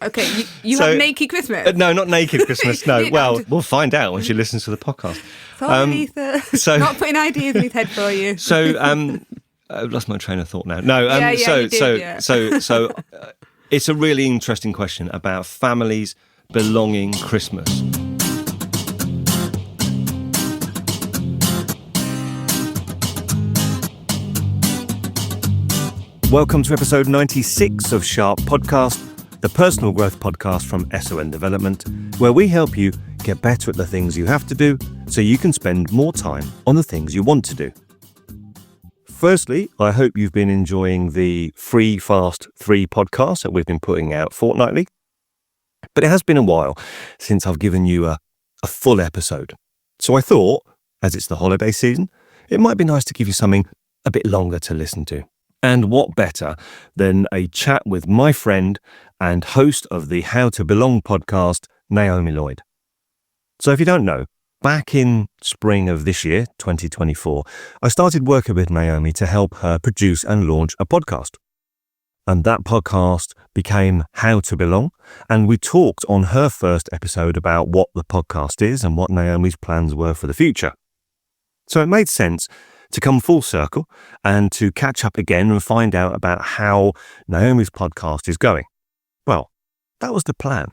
Okay, you have naked Christmas? No, not naked Christmas, no. Well, we'll find out when she listens to the podcast. Sorry, Lisa. Not putting ideas in his head for you. I've lost my train of thought now. No, so it's a really interesting question about families belonging Christmas. Welcome to episode 96 of Sharppodcast, the personal growth podcast from SON Development, where we help you get better at the things you have to do so you can spend more time on the things you want to do. Firstly, I hope you've been enjoying the Free Fast 3 podcast that we've been putting out fortnightly. But it has been a while since I've given you a full episode. So I thought, as it's the holiday season, it might be nice to give you something a bit longer to listen to. And what better than a chat with my friend and host of the How to Belong podcast, Naomi Lloyd. So if you don't know, back in spring of this year, 2024, I started working with Naomi to help her produce and launch a podcast. And that podcast became How to Belong. And we talked on her first episode about what the podcast is and what Naomi's plans were for the future. So it made sense to come full circle and to catch up again and find out about how Naomi's podcast is going. Well, that was the plan.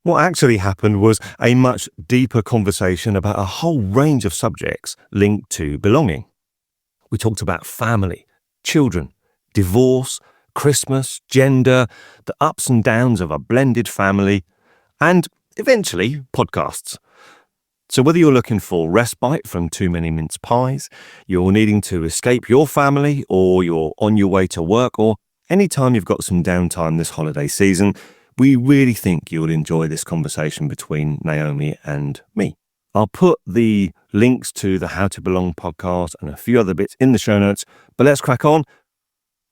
What actually happened was a much deeper conversation about a whole range of subjects linked to belonging. We talked about family, children, divorce, Christmas, gender, the ups and downs of a blended family, and eventually podcasts. So whether you're looking for respite from too many mince pies, you're needing to escape your family, or you're on your way to work, or any time you've got some downtime this holiday season, we really think you'll enjoy this conversation between Naomi and me. I'll put the links to the How to Belong podcast and a few other bits in the show notes, but let's crack on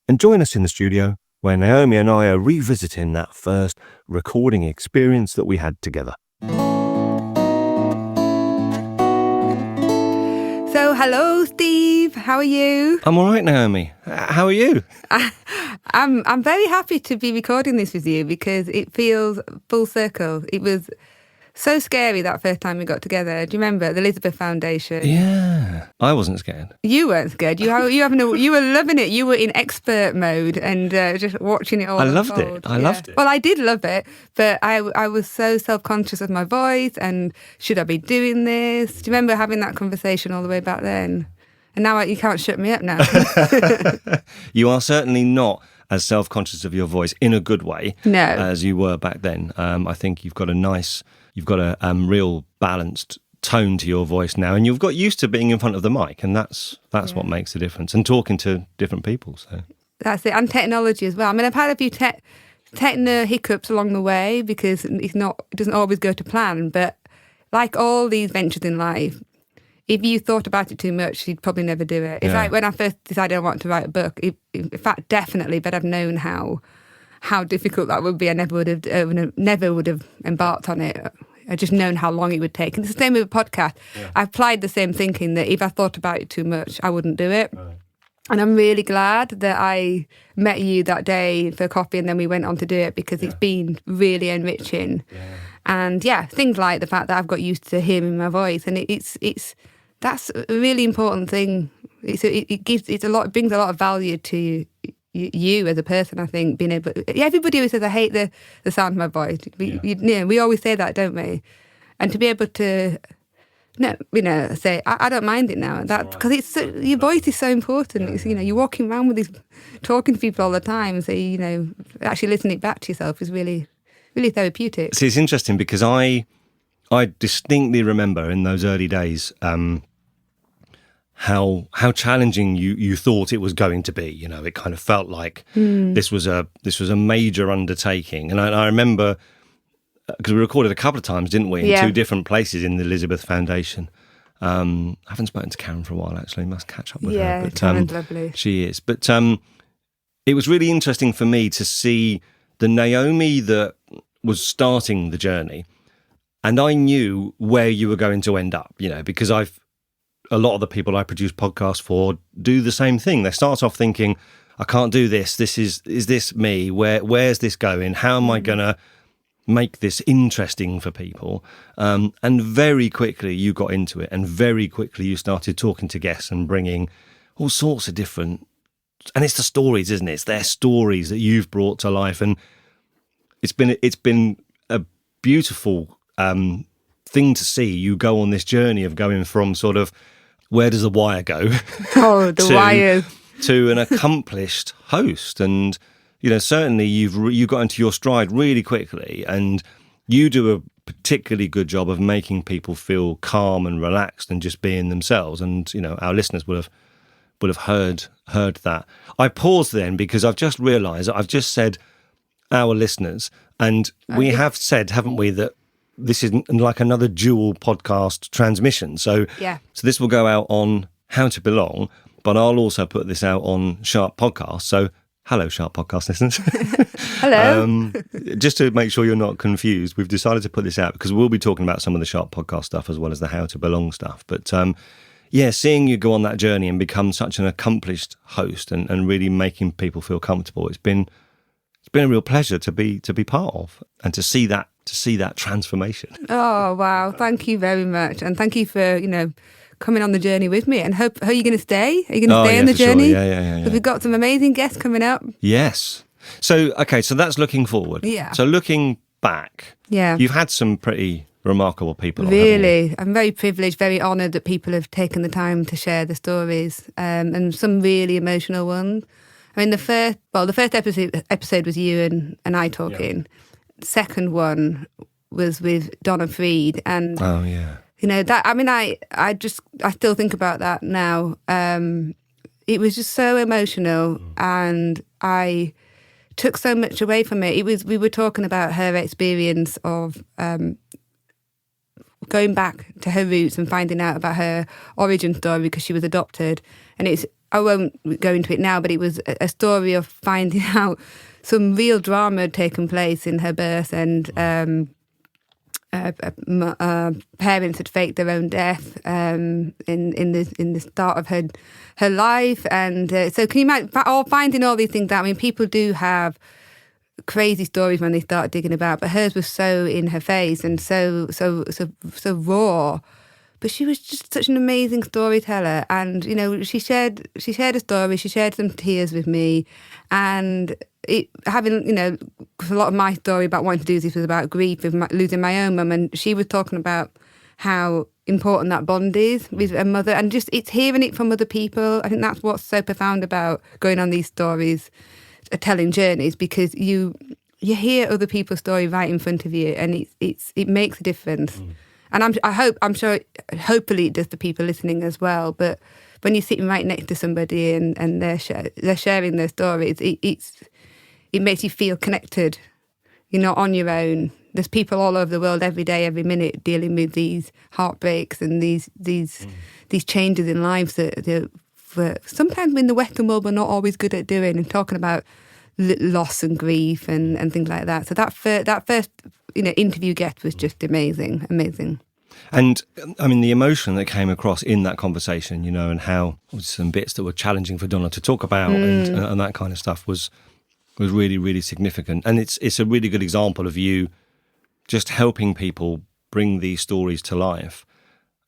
and join us in the studio where Naomi and I are revisiting that first recording experience that we had together. So, hello, Steve. How are you? I'm all right, Naomi. How are you? I'm very happy to be recording this with you because it feels full circle. It was so scary that first time we got together. Do you remember the Elizabeth Foundation? Yeah, I wasn't scared. You weren't scared. You were loving it. You were in expert mode and just watching it all. I loved it. I loved it. Well, I did love it, but I was so self-conscious of my voice and should I be doing this? Do you remember having that conversation all the way back then? And now you can't shut me up now. You are certainly not as self-conscious of your voice in a good way as you were back then. I think you've got a real balanced tone to your voice now, and you've got used to being in front of the mic, and that's what makes a difference, and talking to different people. So that's it, and technology as well. I mean, I've had a few techno hiccups along the way because it doesn't always go to plan, but like all these ventures in life, if you thought about it too much, you'd probably never do it. It's like when I first decided I wanted to write a book, in fact, definitely, but I've known how difficult that would be. I never would have embarked on it. I just known how long it would take. And it's the same with a podcast. Yeah. I applied the same thinking that if I thought about it too much, I wouldn't do it. Right. And I'm really glad that I met you that day for coffee and then we went on to do it because it's been really enriching. Yeah. And things like the fact that I've got used to hearing my voice, and that's a really important thing. It brings a lot of value to you as a person, I think, being able. Everybody always says, I hate the sound of my voice. We always say that, don't we? And to be able to, say, I don't mind it now. That because your voice is so important. It's, you're walking around with talking to people all the time. So actually listening back to yourself is really, really therapeutic. See, it's interesting because I distinctly remember in those early days. How challenging you thought it was going to be. It kind of felt like this was a major undertaking. And I remember, because we recorded a couple of times, didn't we, in two different places in the Elizabeth Foundation. I haven't spoken to Karen for a while, actually. Must catch up with her. Yeah, Karen's lovely. She is. But it was really interesting for me to see the Naomi that was starting the journey. And I knew where you were going to end up, because a lot of the people I produce podcasts for do the same thing. They start off thinking, I can't do this. Is this me? Where's this going? How am I going to make this interesting for people? And very quickly you got into it, and very quickly you started talking to guests and bringing all sorts of different, and it's the stories, isn't it? It's their stories that you've brought to life, and it's been a beautiful thing to see you go on this journey of going from sort of where does the wire go? Oh, the wire. To an accomplished host. And, you know, certainly you got into your stride really quickly, and you do a particularly good job of making people feel calm and relaxed and just being themselves. And, you know, our listeners would have heard that. I paused then because I've just realised that I've just said our listeners, and we have said, haven't we, that this is like another dual podcast transmission. So this will go out on How to Belong, but I'll also put this out on Sharp Podcast. So hello, Sharp Podcast listeners. Hello. Just to make sure you're not confused, we've decided to put this out because we'll be talking about some of the Sharp Podcast stuff as well as the How to Belong stuff. But seeing you go on that journey and become such an accomplished host and really making people feel comfortable, it's been a real pleasure to be part of and to see that transformation. Oh, wow. Thank you very much. And thank you for, you know, coming on the journey with me. And are you going to stay? Are you going to stay on the journey? Sure. Yeah. Because we've got some amazing guests coming up. Yes. So that's looking forward. Yeah. So looking back, you've had some pretty remarkable people. Really. I'm very privileged, very honoured that people have taken the time to share the stories, and some really emotional ones. I mean, the first episode was you and I talking. Yeah. The second one was with Donna Freed, and you know that. I mean, I still think about that now. It was just so emotional, and I took so much away from it. We were talking about her experience of going back to her roots and finding out about her origin story because she was adopted, and I won't go into it now, but it was a story of finding out some real drama had taken place in her birth, and parents had faked their own death in the start of her life, and so can you imagine finding all these things out? I mean, people do have crazy stories when they start digging about, but hers was so in her face and so raw. But she was just such an amazing storyteller, and you know, she shared a story. She shared some tears with me, and having, you know, a lot of my story about wanting to do this was about grief of losing my own mum, and she was talking about how important that bond is with a mother, and just it's hearing it from other people. I think that's what's so profound about going on these stories, telling journeys, because you hear other people's story right in front of you, and it makes a difference. And I'm sure, hopefully it does to people listening as well. But when you're sitting right next to somebody and they're sharing their stories, it makes you feel connected. You're not on your own. There's people all over the world every day, every minute dealing with these heartbreaks and these changes in lives that sometimes in the Western world we're not always good at doing, and talking about loss and grief and things like that. So that first interview guest was just amazing. And I mean, the emotion that came across in that conversation, you know, and how some bits that were challenging for Donna to talk about and that kind of stuff was really, really significant. And it's a really good example of you just helping people bring these stories to life.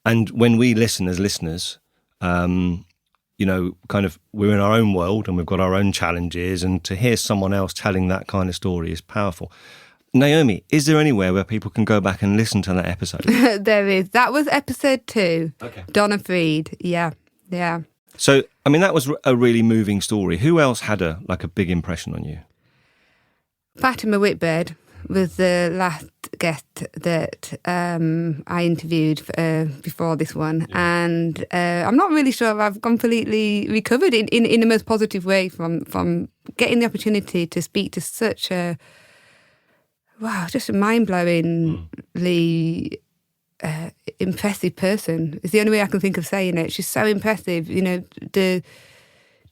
And when we listen as listeners, you know, kind of we're in our own world and we've got our own challenges, and to hear someone else telling that kind of story is powerful. Naomi, is there anywhere where people can go back and listen to that episode? There is. That was episode 2. Okay. Donna Freed. Yeah. So, I mean, that was a really moving story. Who else had a big impression on you? Fatima Whitbird was the last guest that I interviewed before this one, and I'm not really sure I've completely recovered in the most positive way from getting the opportunity to speak to such a just a mind-blowingly impressive person. It's the only way I can think of saying it. She's so impressive, you know. To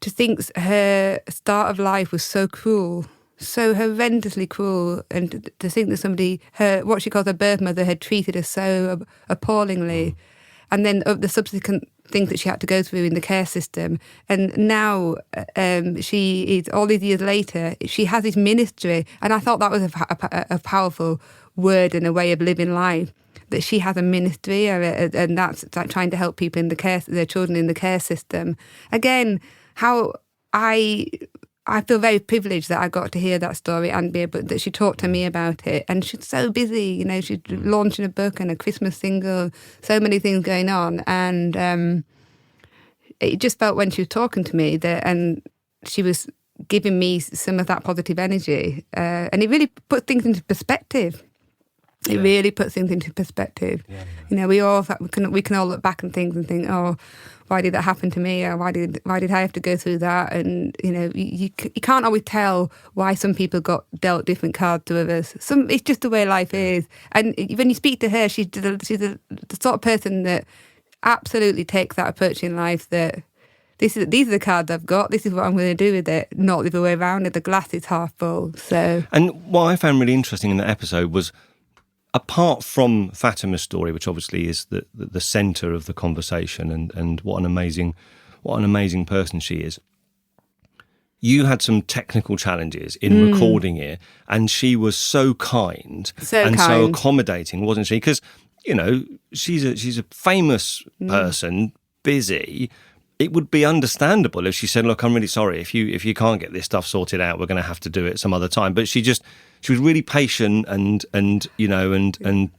think her start of life was so cruel, so horrendously cruel, and to think that somebody, what she calls her birth mother, had treated her so appallingly, and then the subsequent things that she had to go through in the care system. And now she is, all these years later, she has this ministry. And I thought that was a powerful word and a way of living life, that she has a ministry, and that's like trying to help people in their children in the care system. Again, how I feel very privileged that I got to hear that story and be able, that she talked to me about it. And she's so busy, you know, she's launching a book and a Christmas single, so many things going on. And it just felt when she was talking to me and she was giving me some of that positive energy. And it really put things into perspective. It really puts things into perspective. Yeah. You know, we can all look back on things and think, oh, why did that happen to me? Or why did I have to go through that? And, you know, you can't always tell why some people got dealt different cards to others. It's just the way life is. And when you speak to her, she's the sort of person that absolutely takes that approach in life, that these are the cards I've got, this is what I'm going to do with it, not the other way around. The glass is half full. So. And what I found really interesting in that episode was, apart from Fatima's story, which obviously is the centre of the conversation, and what an amazing person she is, you had some technical challenges in recording it, and she was so kind so accommodating, wasn't she? Because, you know, she's a famous person, busy. It would be understandable if she said, "Look, I'm really sorry. If you can't get this stuff sorted out, we're going to have to do it some other time." But she was really patient and you know and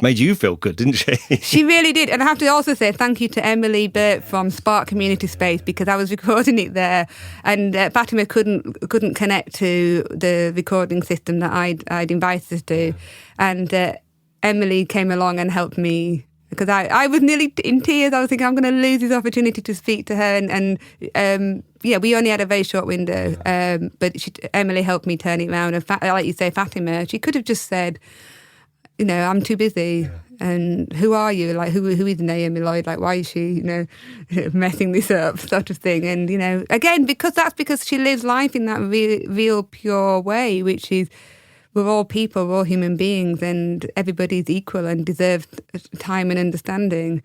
made you feel good, didn't she? She really did. And I have to also say thank you to Emily Burt from Spark Community Space, because I was recording it there, and Fatima couldn't connect to the recording system that I'd invited her to, and Emily came along and helped me. Because I was nearly in tears. I was thinking, I'm going to lose this opportunity to speak to her. And we only had a very short window. But Emily helped me turn it around. And like you say, Fatima, she could have just said, you know, I'm too busy. Yeah. And who are you? Like, who is Naomi Lloyd? Like, why is she, you know, messing this up, sort of thing. And, you know, again, because she lives life in that real pure way, which is, we're all people, we're all human beings, and everybody's equal and deserves time and understanding.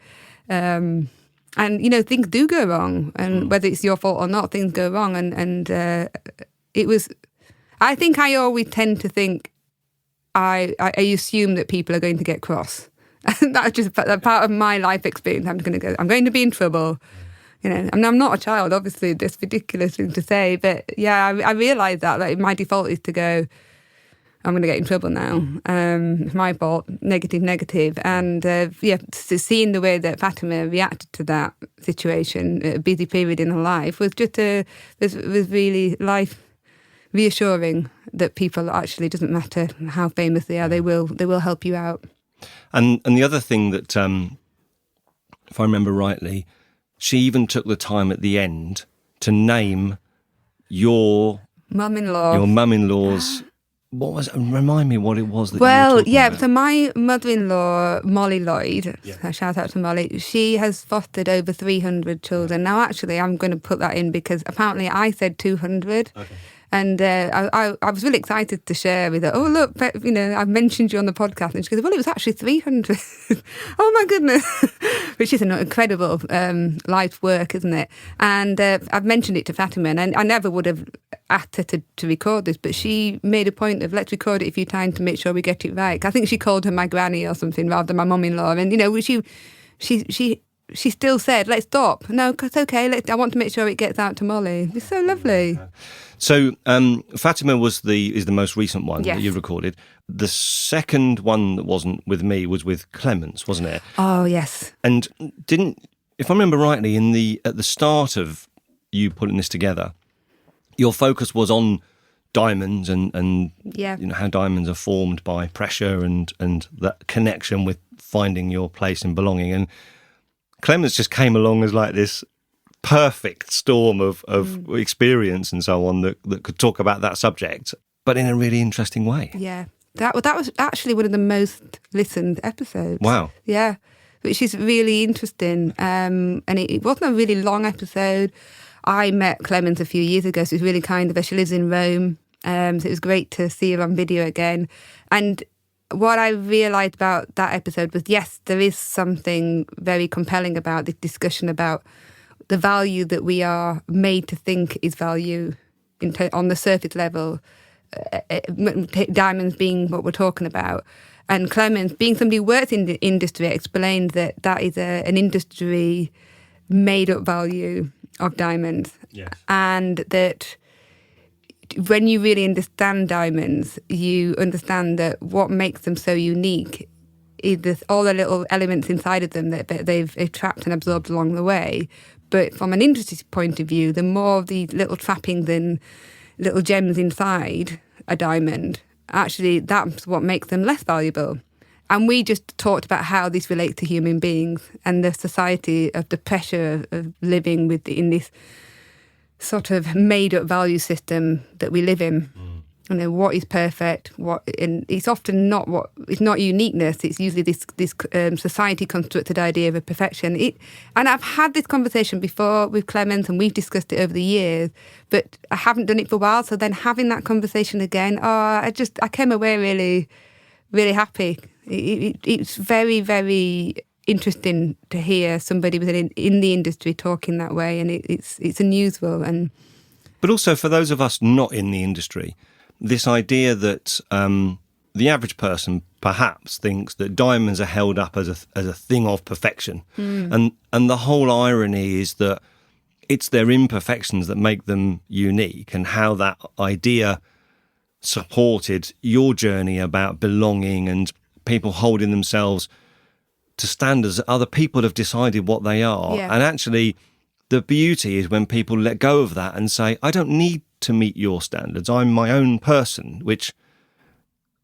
And, you know, things do go wrong, and whether it's your fault or not, things go wrong. And it was, I think I always tend to think, I assume that people are going to get cross. That's just part of my life experience. I'm going to be in trouble. You know, I mean, I'm not a child, obviously, that's a ridiculous thing to say, but yeah, I realise that. Like, my default is to go, I'm going to get in trouble now. It's my fault. Negative. And seeing the way that Fatima reacted to that situation, a busy period in her life, was just was really life reassuring that people actually, doesn't matter how famous they are, they will help you out. And the other thing that, if I remember rightly, she even took the time at the end to name your mum-in-law's. What was? Remind me what it was that you were talking about. So my mother-in-law, Molly Lloyd, shout out to Molly, she has fostered over 300 children. Now, actually, I'm going to put that in because apparently I said 200. Okay. And I was really excited to share with her, oh, look, you know, I've mentioned you on the podcast. And she goes, well, it was actually 300. Oh, my goodness. Which is an incredible life work, isn't it? And I've mentioned it to Fatima, and I never would have asked her to record this, but she made a point of, let's record it a few times to make sure we get it right. I think she called her my granny or something rather than my mum-in-law. And, you know, she still said, let's stop. No, it's okay. I want to make sure it gets out to Molly. It's so lovely. So Fatima is the most recent one that you recorded. The second one that wasn't with me was with Clemens, wasn't it? Oh, yes. And if I remember rightly, at the start of you putting this together, your focus was on diamonds and you know, how diamonds are formed by pressure and that connection with finding your place and belonging. And Clemens just came along as like this perfect storm of experience and so on that could talk about that subject, but in a really interesting way. Yeah, that was actually one of the most listened episodes. Wow. Yeah, which is really interesting. And it wasn't a really long episode. I met Clemens a few years ago, so it was really kind of her. She lives in Rome, so it was great to see her on video again. And what I realised about that episode was, yes, there is something very compelling about this discussion about the value that we are made to think is value on the surface level, diamonds being what we're talking about. And Clemens, being somebody who works in the industry, explained that is an industry made-up value of diamonds. Yes. And that when you really understand diamonds, you understand that what makes them so unique is all the little elements inside of them that they've trapped and absorbed along the way. But from an industry point of view, the more of these little trappings and little gems inside a diamond, actually that's what makes them less valuable. And we just talked about how this relates to human beings and the society of the pressure of living in this sort of made-up value system that we live in. You know, what is perfect? And it's often not it's not uniqueness. It's usually this society constructed idea of a perfection. And I've had this conversation before with Clemens, and we've discussed it over the years, but I haven't done it for a while. So then having that conversation again, I came away really, really happy. It's very, very interesting to hear somebody in the industry talking that way, and it's unusual. But also for those of us not in the industry, this idea that the average person perhaps thinks that diamonds are held up as a thing of perfection, and the whole irony is that it's their imperfections that make them unique, and how that idea supported your journey about belonging and people holding themselves to standards that other people have decided what they are. Yeah. And actually, the beauty is when people let go of that and say, I don't need to meet your standards. I'm my own person, which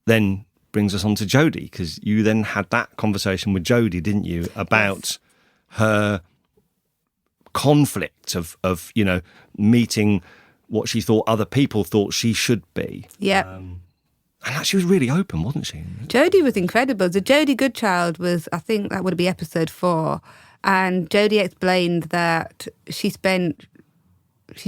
then brings us on to Jodie, because you then had that conversation with Jodie, didn't you, about her conflict of meeting what she thought other people thought she should be. Yeah. And she was really open, wasn't she? Jodie was incredible. The Jodie Goodchild was, I think that would be episode 4. And Jodie explained that she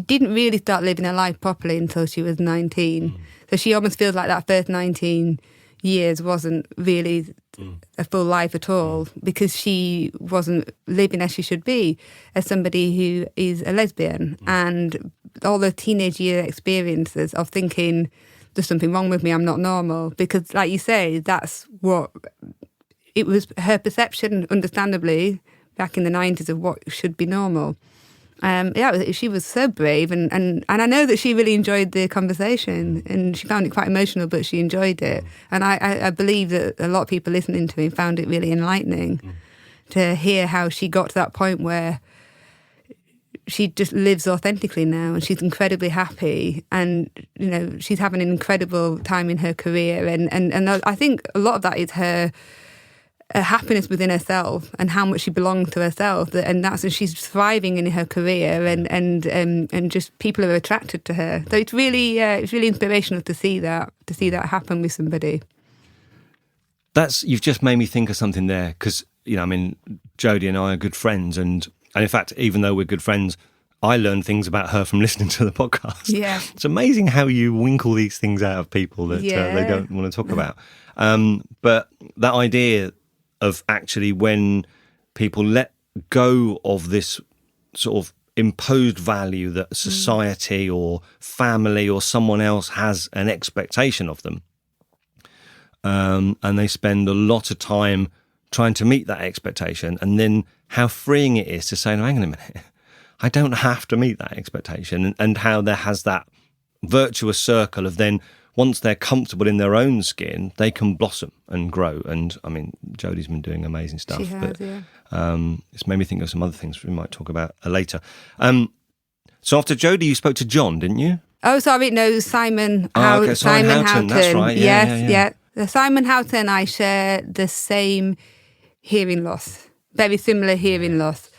didn't really start living her life properly until she was 19. So she almost feels like that first 19 years wasn't really a full life at all, because she wasn't living as she should be as somebody who is a lesbian. And all the teenage year experiences of thinking, there's something wrong with me, I'm not normal. Because like you say, that's what it was, her perception, understandably, back in the 90s of what should be normal. She was so brave, and I know that she really enjoyed the conversation, and she found it quite emotional, but she enjoyed it. And I believe that a lot of people listening to me found it really enlightening to hear how she got to that point where she just lives authentically now, and she's incredibly happy, and she's having an incredible time in her career, and I think a lot of that is her happiness within herself and how much she belongs to herself, and that's when she's thriving in her career, and just people are attracted to her. So it's really inspirational to see that happen with somebody. You've just made me think of something there, because Jodie and I are good friends, and in fact, even though we're good friends, I learned things about her from listening to the podcast. Yeah, it's amazing how you winkle these things out of people that they don't want to talk about. But that idea of actually when people let go of this sort of imposed value that society or family or someone else has an expectation of them, and they spend a lot of time trying to meet that expectation, and then how freeing it is to say, no, hang on a minute, I don't have to meet that expectation, and how there has that virtuous circle of then, once they're comfortable in their own skin, they can blossom and grow. And Jodie's been doing amazing stuff. She has, it's made me think of some other things we might talk about later. So after Jodie, you spoke to John, didn't you? Oh, sorry, no, Simon. Simon Houghton. That's right. Yes. Simon Houghton and I share the same hearing loss, very similar hearing loss.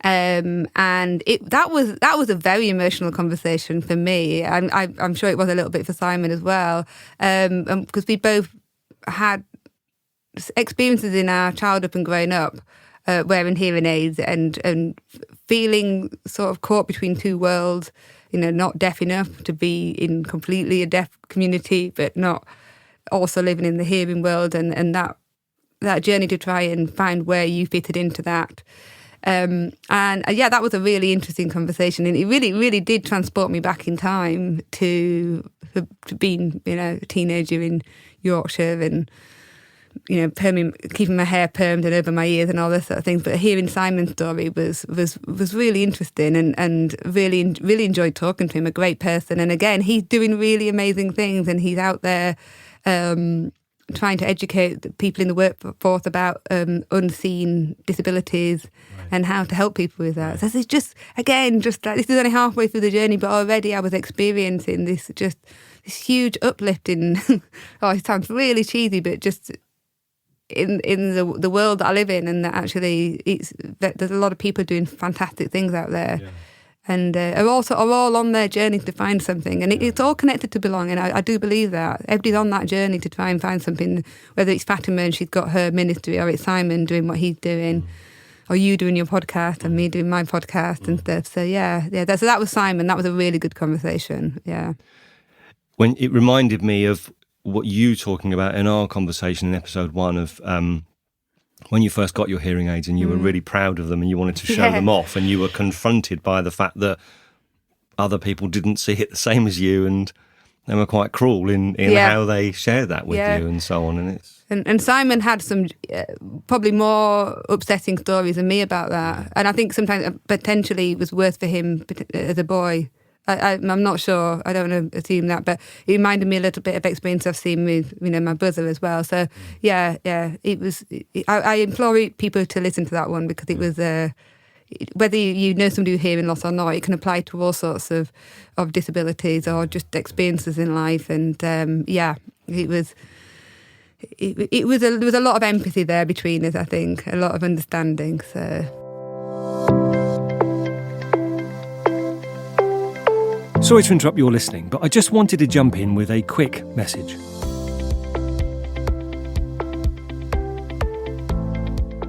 And that was a very emotional conversation for me. I'm sure it was a little bit for Simon as well, because we both had experiences in our childhood and growing up wearing hearing aids and feeling sort of caught between two worlds. Not deaf enough to be in completely a deaf community, but not also living in the hearing world and that journey to try and find where you fitted into that. That was a really interesting conversation, and it really did transport me back in time to being, a teenager in Yorkshire and, keeping my hair permed and over my ears and all this sort of things. But hearing Simon's story was really interesting, and really enjoyed talking to him. A great person, and again, he's doing really amazing things, and he's out there trying to educate the people in the workforce about unseen disabilities and how to help people with that. So it's just like, this is only halfway through the journey, but already I was experiencing this huge uplift in, it sounds really cheesy, but just in the world that I live in, and that actually there's a lot of people doing fantastic things out there. Yeah. And are all on their journey to find something. And it's all connected to belonging. I do believe that. Everybody's on that journey to try and find something, whether it's Fatima and she's got her ministry, or it's Simon doing what he's doing, or you doing your podcast and me doing my podcast and stuff. So, so that was Simon. That was a really good conversation, yeah. When it reminded me of what you talking about in our conversation in episode 1 of... when you first got your hearing aids and you were really proud of them and you wanted to show them off, and you were confronted by the fact that other people didn't see it the same as you, and they were quite cruel in how they shared that with you and so on. And Simon had some probably more upsetting stories than me about that. And I think sometimes potentially it was worse for him as a boy. I'm not sure. I don't want to assume that, but it reminded me a little bit of experience I've seen with, my brother as well. So it was. I implore people to listen to that one, because it was whether you know somebody with hearing loss or not, it can apply to all sorts of disabilities or just experiences in life. And it was. There was a lot of empathy there between us. I think a lot of understanding. So. Sorry to interrupt your listening, but I just wanted to jump in with a quick message.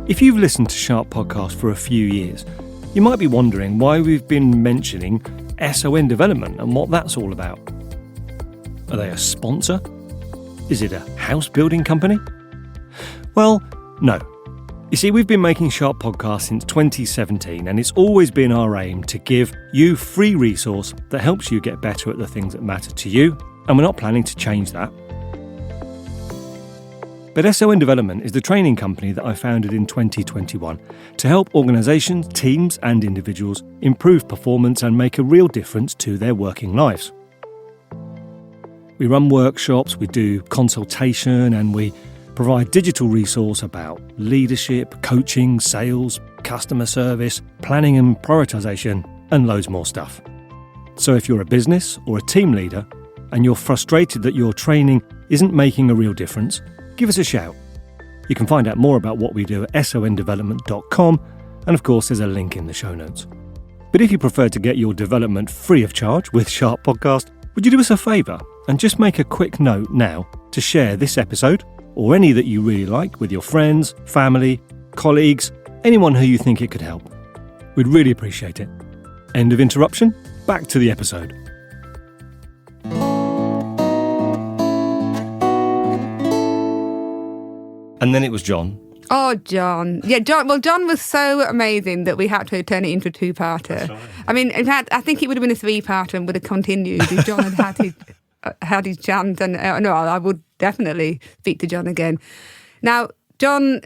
If you've listened to Sharp Podcast for a few years, you might be wondering why we've been mentioning SON Development and what that's all about. Are they a sponsor? Is it a house building company? Well, no. You see, we've been making Sharp Podcasts since 2017, and it's always been our aim to give you free resource that helps you get better at the things that matter to you, and we're not planning to change that. But SON Development is the training company that I founded in 2021 to help organisations, teams and individuals improve performance and make a real difference to their working lives. We run workshops, we do consultation, and we provide digital resource about leadership, coaching, sales, customer service, planning and prioritisation, and loads more stuff. So if you're a business or a team leader and you're frustrated that your training isn't making a real difference, give us a shout. You can find out more about what we do at sondevelopment.com, and of course there's a link in the show notes. But if you prefer to get your development free of charge with Sharp Podcast, would you do us a favour and just make a quick note now to share this episode or any that you really like with your friends, family, colleagues, anyone who you think it could help. We'd really appreciate it. End of interruption, back to the episode. And then it was John. Oh, John. Yeah, John. Well, John was so amazing that we had to turn it into a two-parter. Right. I mean, in fact, I think it would have been a three-parter and would have continued if John had his chance. And no, I would definitely speak to John again. Now, John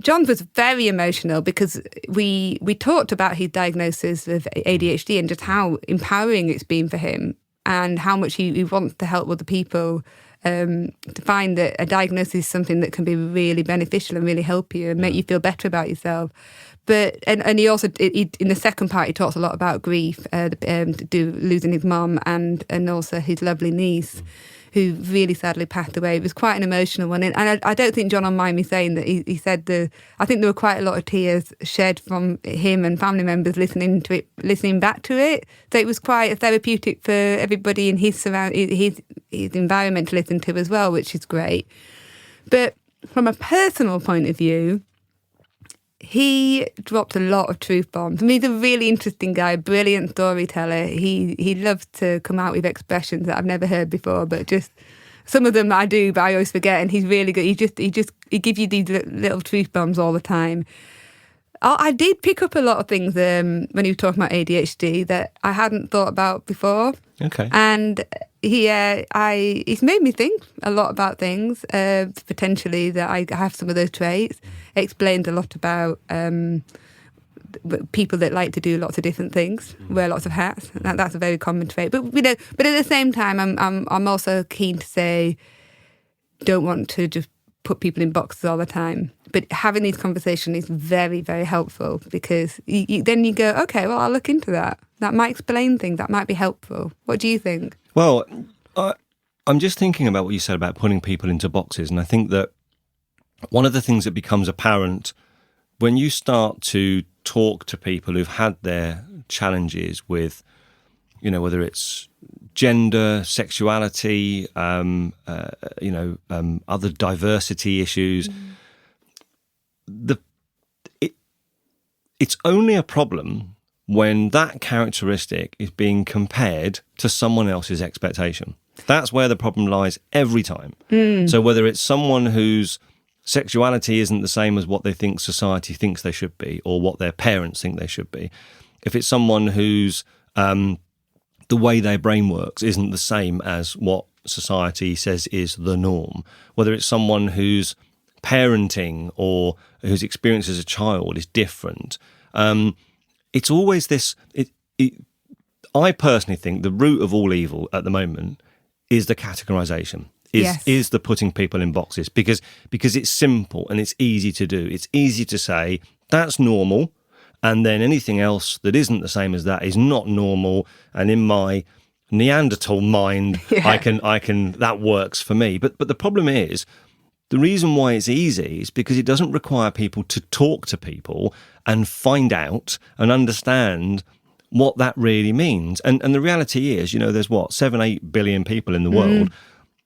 was very emotional because we talked about his diagnosis of ADHD and just how empowering it's been for him and how much he wants to help other people to find that a diagnosis is something that can be really beneficial and really help you and make you feel better about yourself. But and he also in the second part he talks a lot about grief, losing his mum and also his lovely niece, who really sadly passed away. It was quite an emotional one, and I don't think John will mind me saying that he said I think there were quite a lot of tears shed from him and family members listening back to it. So it was quite therapeutic for everybody in his environment to listen to as well, which is great. But from a personal point of view, he dropped a lot of truth bombs. I mean, he's a really interesting guy, brilliant storyteller. He loves to come out with expressions that I've never heard before, but just Some of them I do, but I always forget. And he's really good. He gives you these little truth bombs all the time. I did pick up a lot of things when he was talking about ADHD that I hadn't thought about before. Okay. And he's made me think a lot about things, potentially that I have some of those traits. Explained a lot about people that like to do lots of different things, wear lots of hats. That's a very common trait. But at the same time, I'm also keen to say, don't want to just put people in boxes all the time. But having these conversations is very, very helpful, because then you go, okay, well, I'll look into that. That might explain things. That might be helpful. What do you think? Well, I'm just thinking about what you said about putting people into boxes. And I think that one of the things that becomes apparent when you start to talk to people who've had their challenges with, whether it's gender, sexuality, other diversity issues, it's only a problem when that characteristic is being compared to someone else's expectation. That's where the problem lies every time. So whether it's someone whose sexuality isn't the same as what they think society thinks they should be, or what their parents think they should be, if it's someone whose the way their brain works isn't the same as what society says is the norm, whether it's someone whose parenting or whose experience as a child is different, it's always this. I personally think the root of all evil at the moment is the categorization, is the putting people in boxes, because it's simple and it's easy to do. It's easy to say that's normal, and then anything else that isn't the same as that is not normal. And in my Neanderthal mind, I can that works for me. But the problem is, the reason why it's easy is because it doesn't require people to talk to people and find out and understand what that really means. And the reality is, there's 7-8 billion people in the world.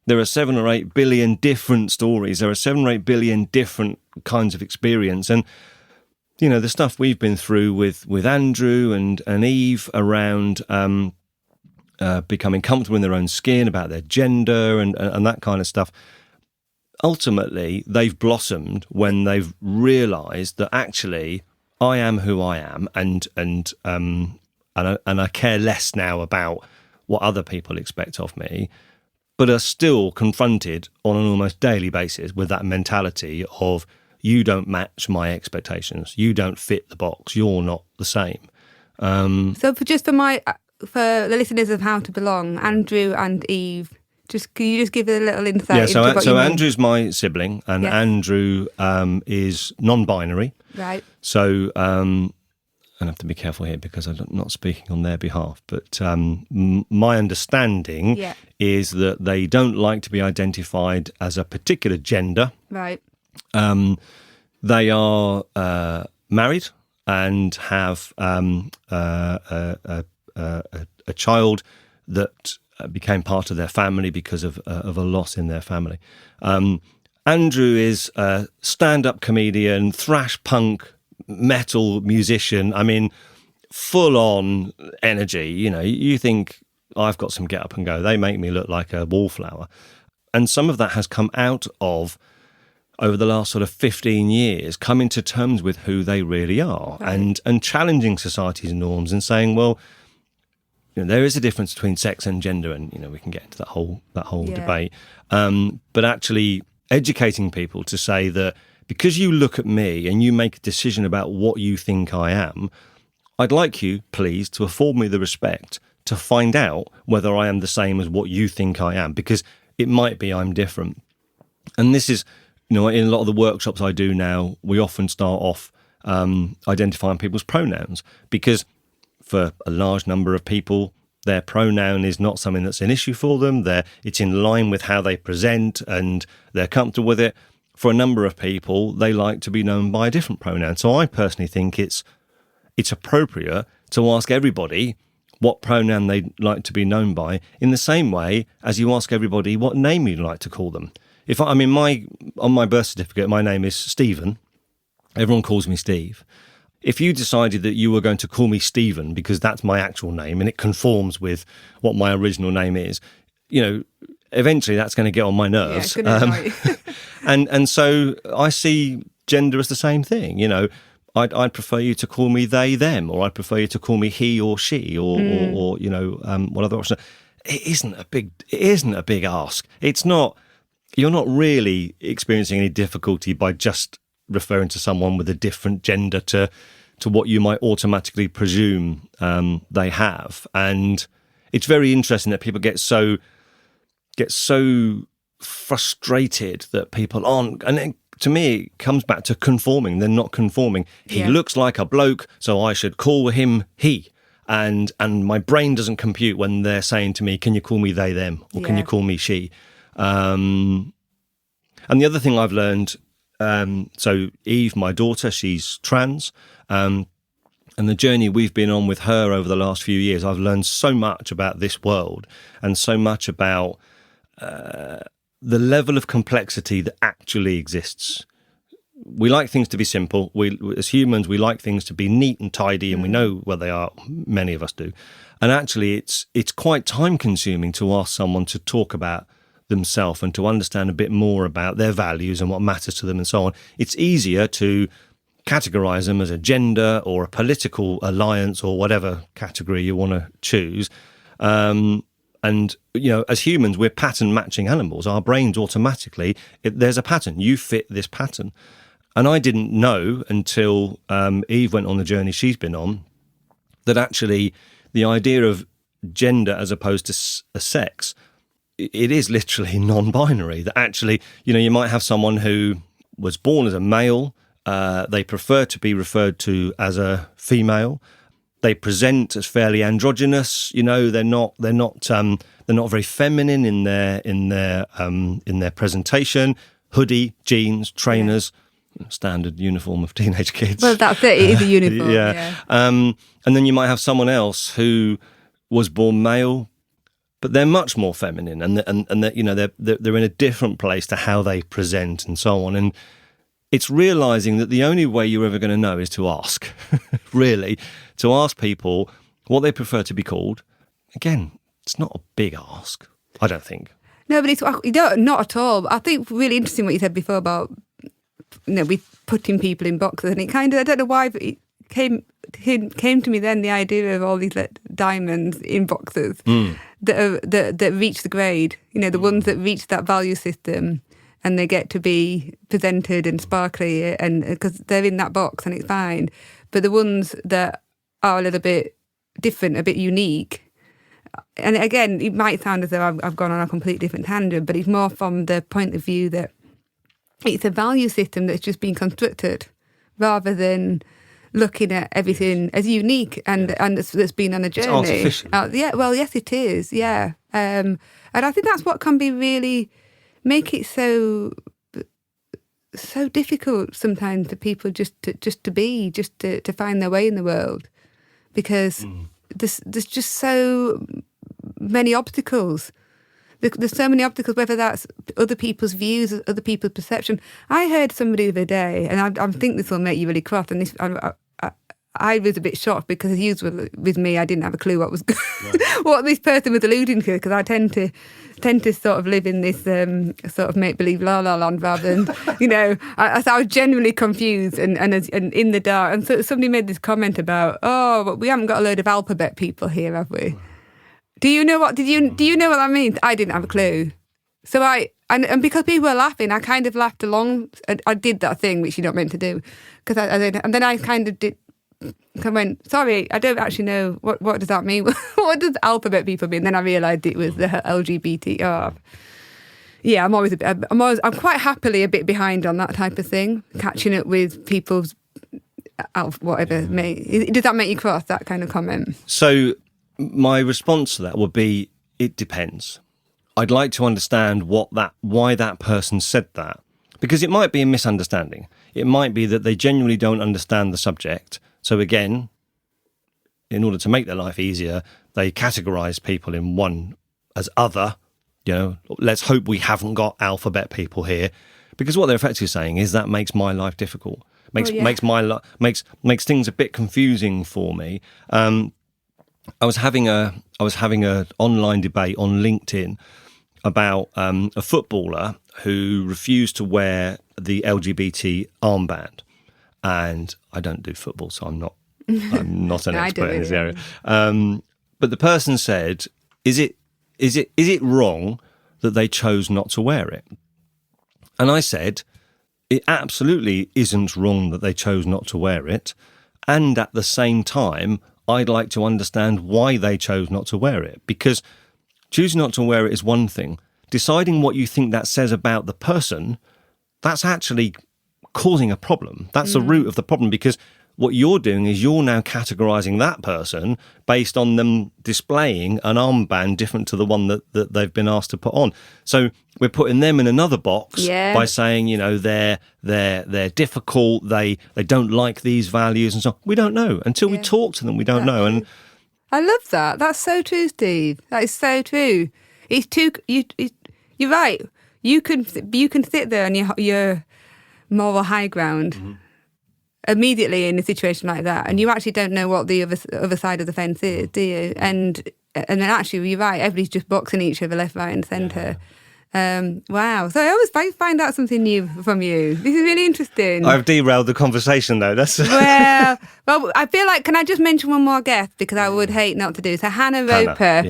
There are 7 or 8 billion different stories. There are 7 or 8 billion different kinds of experience. And, the stuff we've been through with Andrew and Eve around becoming comfortable in their own skin, about their gender and that kind of stuff, ultimately they've blossomed when they've realised that actually I am who I am, and I care less now about what other people expect of me, but are still confronted on an almost daily basis with that mentality of, you don't match my expectations, you don't fit the box, you're not the same. So for the listeners of How to Belong, Andrew and Eve, can you just give a little insight? Yeah, into what so you mean? Andrew's my sibling, and Andrew is non-binary. Right. So I have to be careful here because I'm not speaking on their behalf, but my understanding is that they don't like to be identified as a particular gender. Right. They are married and have a child that became part of their family because of a loss in their family. Andrew is a stand-up comedian, thrash punk, metal musician. I mean, full-on energy. You think, I've got some get up and go. They make me look like a wallflower. And some of that has come out of, over the last sort of 15 years, coming to terms with who they really are, right, and challenging society's norms and saying, well, there is a difference between sex and gender, and we can get into that whole debate. But actually educating people to say that because you look at me and you make a decision about what you think I am, I'd like you, please, to afford me the respect to find out whether I am the same as what you think I am, because it might be I'm different. And this is, in a lot of the workshops I do now, we often start off identifying people's pronouns, because for a large number of people, their pronoun is not something that's an issue for them. It's in line with how they present and they're comfortable with it. For a number of people, they like to be known by a different pronoun. So I personally think it's appropriate to ask everybody what pronoun they'd like to be known by, in the same way as you ask everybody what name you'd like to call them. On my birth certificate, my name is Stephen. Everyone calls me Steve. If you decided that you were going to call me Stephen because that's my actual name and it conforms with what my original name is, eventually that's going to get on my nerves. Yeah, it's gonna annoy you. and so I see gender as the same thing. I'd prefer you to call me they, them, or I'd prefer you to call me he or she, or what other option. It isn't a big ask. It's not. You're not really experiencing any difficulty by just referring to someone with a different gender to what you might automatically presume they have. And it's very interesting that people get so frustrated that people aren't. And to me, it comes back to conforming. They're not conforming. He looks like a bloke, so I should call him he. And my brain doesn't compute when they're saying to me, can you call me they, them, or can you call me she? And the other thing I've learned, so Eve, my daughter, she's trans, and the journey we've been on with her over the last few years, I've learned so much about this world and so much about the level of complexity that actually exists. We like things to be simple. As humans, we like things to be neat and tidy, and we know where they are. Many of us do. And actually, it's quite time-consuming to ask someone to talk about themselves and to understand a bit more about their values and what matters to them and so on. It's easier to categorise them as a gender or a political alliance or whatever category you want to choose. And, as humans, we're pattern matching animals. Our brains automatically, there's a pattern. You fit this pattern. And I didn't know until Eve went on the journey she's been on that actually the idea of gender as opposed to a sex, it is literally non-binary. That actually, you might have someone who was born as a male, they prefer to be referred to as a female. They present as fairly androgynous. They're not very feminine in their presentation. Hoodie, jeans, trainers, standard uniform of teenage kids. Well, that's it. It is a uniform. Yeah. And then you might have someone else who was born male, but they're much more feminine, and they're in a different place to how they present and so on. And it's realising that the only way you're ever going to know is to ask, really, to ask people what they prefer to be called. Again, it's not a big ask, I don't think. No, but not at all. I think really interesting what you said before about, we putting people in boxes, and it kind of, I don't know why, but it came to me then, the idea of all these diamonds in boxes that reach the grade, the ones that reach that value system, and they get to be presented and sparkly, and because they're in that box and it's fine. But the ones that are a little bit different, a bit unique, and again, it might sound as though I've gone on a completely different tangent, but it's more from the point of view that it's a value system that's just been constructed, rather than looking at everything as unique and that's been on a journey. It's artificial. Yes, it is. Yeah, and I think that's what can be really make it so difficult sometimes for people just to find their way in the world, because there's just so many obstacles. There's so many obstacles, whether that's other people's views, other people's perception. I heard somebody the other day, and I think this will make you really cross, and I was a bit shocked because with me, I didn't have a clue what was what this person was alluding to, because I tend to sort of live in this sort of make-believe la-la land rather than, I was genuinely confused and in the dark. And so somebody made this comment about, but we haven't got a load of alphabet people here, have we? Do you know what that means? I didn't have a clue. So and because people were laughing, I kind of laughed along. I did that thing which you're not meant to do, and then I kind of did. I went, sorry, I don't actually know what does that mean. What does alphabet people mean? And then I realised it was the LGBT. Yeah, I'm quite happily a bit behind on that type of thing, catching up with people's whatever. Does that make you cross, that kind of comment? So my response to that would be, it depends. I'd like to understand why that person said that, because it might be a misunderstanding. It might be that they genuinely don't understand the subject. So again, in order to make their life easier, they categorise people in one as other. Let's hope we haven't got alphabet people here, because what they're effectively saying is that makes my life difficult. Makes things a bit confusing for me. I was having a online debate on LinkedIn about a footballer who refused to wear the LGBT armband. And I don't do football, so I'm not an expert in this area. But the person said, is it wrong that they chose not to wear it? And I said, it absolutely isn't wrong that they chose not to wear it. And at the same time, I'd like to understand why they chose not to wear it. Because choosing not to wear it is one thing. Deciding what you think that says about the person, that's actually causing a problem. That's the root of the problem, because what you're doing is you're now categorising that person based on them displaying an armband different to the one that they've been asked to put on. So we're putting them in another box by saying, they're difficult, they don't like these values and so on. We don't know. Until we talk to them, we don't know. And I love that. That's so true, Steve. That is so true. It's too. You're right. You can sit there on your moral high ground immediately in a situation like that, and you actually don't know what the other side of the fence is, do you? And then actually, you're right. Everybody's just boxing each other left, right, and centre. Wow. So I always find out something new from you. This is really interesting. I've derailed the conversation, though. That's well, I feel like, can I just mention one more guest, because I would hate not to do. So Hannah Roper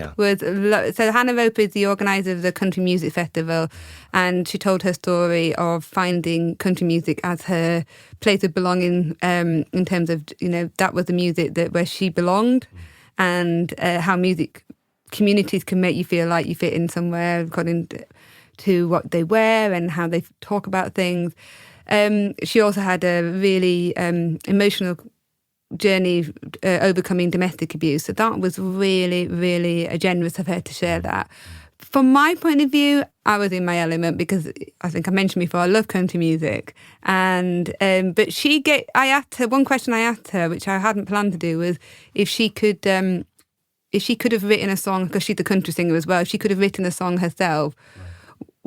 Hannah Roper is the organiser of the Country Music Festival, and she told her story of finding country music as her place of belonging, in terms of, that was the music where she belonged, and how music communities can make you feel like you fit in somewhere according to what they wear and how they talk about things. She also had a really emotional journey overcoming domestic abuse. So that was really, really generous of her to share that. From my point of view, I was in my element because I think I mentioned before, I love country music. And but one question I asked her, which I hadn't planned to do, was if she could have written a song, because she's a country singer as well, if she could have written a song herself,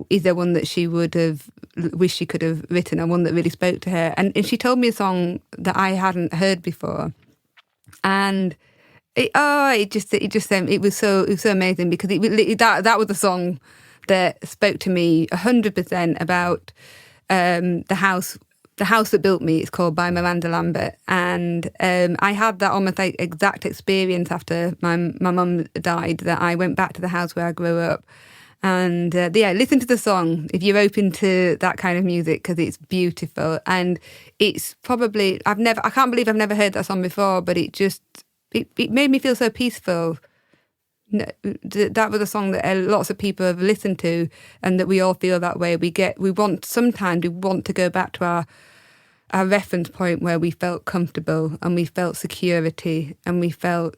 is there one that she would have wished she could have written, or one that really spoke to her? And she told me a song that I hadn't heard before, and it was so amazing, because that was a song that spoke to me 100% about the house that built me. It's called by Miranda Lambert, and I had that almost like exact experience after my mum died. That I went back to the house where I grew up. And listen to the song if you're open to that kind of music, because it's beautiful. And it's probably, I can't believe I've never heard that song before, but it made me feel so peaceful. That was a song that lots of people have listened to, and that we all feel that way. Sometimes we want to go back to our reference point where we felt comfortable and we felt security and we felt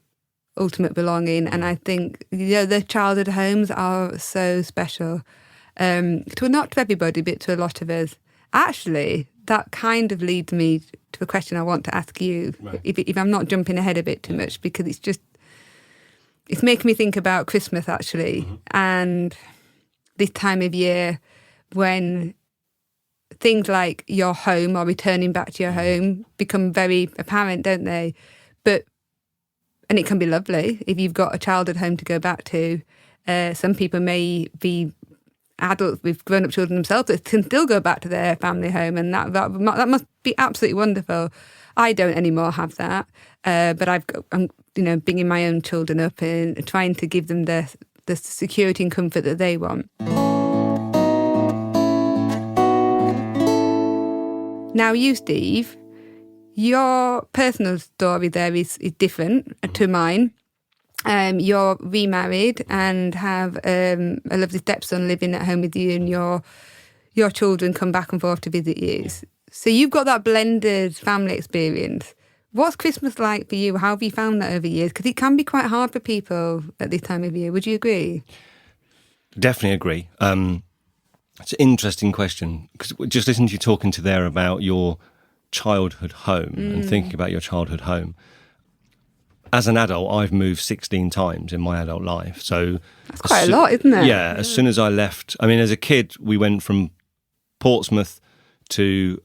ultimate belonging. And I think the childhood homes are so special, not to everybody, but to a lot of us. Actually, that kind of leads me to a question I want to ask you, if I'm not jumping ahead a bit too much, because it's making me think about Christmas, actually, and this time of year when things like your home or returning back to your home become very apparent, don't they? And it can be lovely if you've got a childhood home to go back to. Some people may be adults with grown-up children themselves that can still go back to their family home, and that must be absolutely wonderful. I don't anymore have that, but I'm bringing my own children up and trying to give them the security and comfort that they want. Now, you, Steve, your personal story there is different to mine. You're remarried and have a lovely stepson living at home with you, and your children come back and forth to visit you. So you've got that blended family experience. What's Christmas like for you? How have you found that over years? Because it can be quite hard for people at this time of year. Would you agree? Definitely agree. It's an interesting question, because just listening to you talking to there about your childhood home and thinking about your childhood home. As an adult, I've moved 16 times in my adult life. So that's quite a lot, isn't it? Yeah, as soon as I left, as a kid, we went from Portsmouth to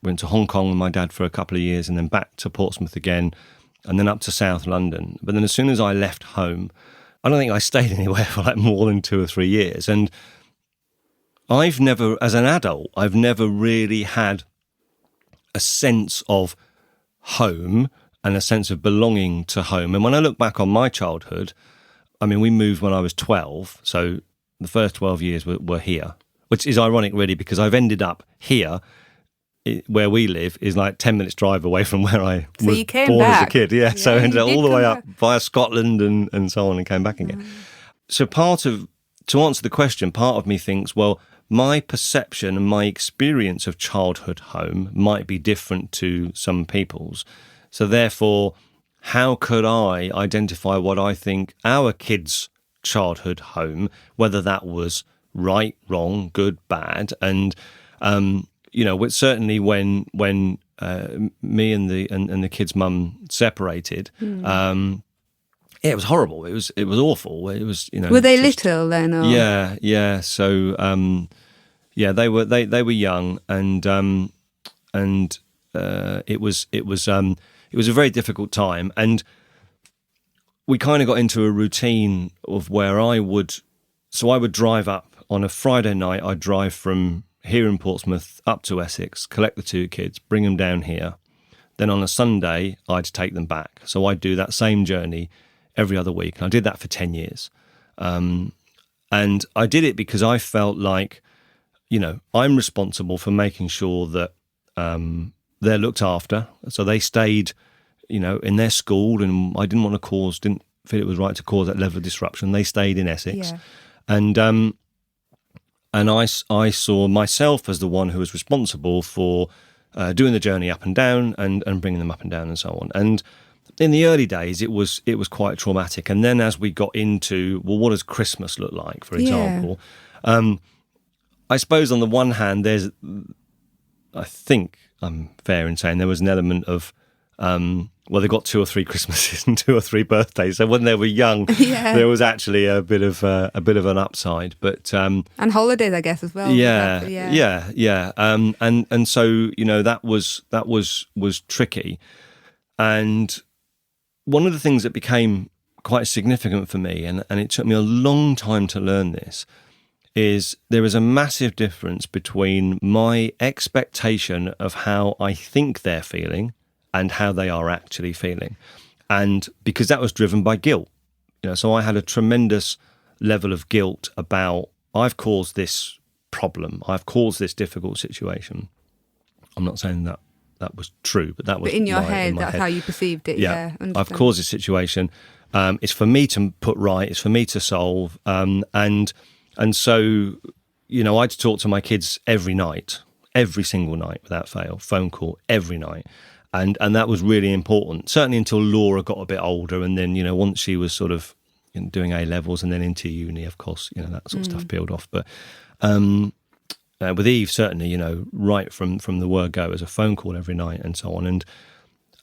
went to Hong Kong with my dad for a couple of years, and then back to Portsmouth again, and then up to South London. But then as soon as I left home, I don't think I stayed anywhere for like more than 2 or 3 years. And I've never, as an adult, I've never really had a sense of home and a sense of belonging to home. And when I look back on my childhood, I mean, we moved when I was 12, so the first 12 years were here, which is ironic, really, because I've ended up here, where we live, is like 10 minutes drive away from where I was born as a kid. Yeah, so I ended up all the way up via Scotland and so on and came back again. So to answer the question, part of me thinks, well, my perception and my experience of childhood home might be different to some people's. So therefore, how could I identify what I think our kids' childhood home, whether that was right, wrong, good, bad, and certainly when me and the kid's mum separated, it was horrible. It was awful. It was Were they little then? Or? Yeah. So they were young, and it was a very difficult time, and we kind of got into a routine of where I would drive up on a Friday night. I'd drive from here in Portsmouth up to Essex, collect the 2 kids, bring them down here. Then on a Sunday, I'd take them back. So I'd do that same journey every other week. And I did that for 10 years. And I did it because I felt like, I'm responsible for making sure that they're looked after. So they stayed, in their school, and I didn't feel it was right to cause that level of disruption. They stayed in Essex. Yeah. And I saw myself as the one who was responsible for doing the journey up and down and bringing them up and down and so on. And in the early days, it was quite traumatic. And then as we got into, well, what does Christmas look like, for example? I suppose on the one hand, I think I'm fair in saying there was an element of, they got 2 or 3 Christmases and 2 or 3 birthdays. So when they were young, there was actually a bit of an upside. But and holidays, I guess, as well. Yeah. And so that was tricky. And one of the things that became quite significant for me, and it took me a long time to learn this, is there is a massive difference between my expectation of how I think they're feeling and how they are actually feeling. And because that was driven by guilt. So I had a tremendous level of guilt about, I've caused this problem, I've caused this difficult situation. I'm not saying that was true, but that was in your head, that's how you perceived it. Yeah, I've caused this situation. It's for me to put right, it's for me to solve. And so, I'd talk to my kids every single night without fail, phone call every night. And that was really important, certainly until Laura got a bit older. And then, once she was sort of doing A-levels and then into uni, of course, that sort of stuff peeled off. But with Eve, certainly, right from the word go, it was a phone call every night and so on. And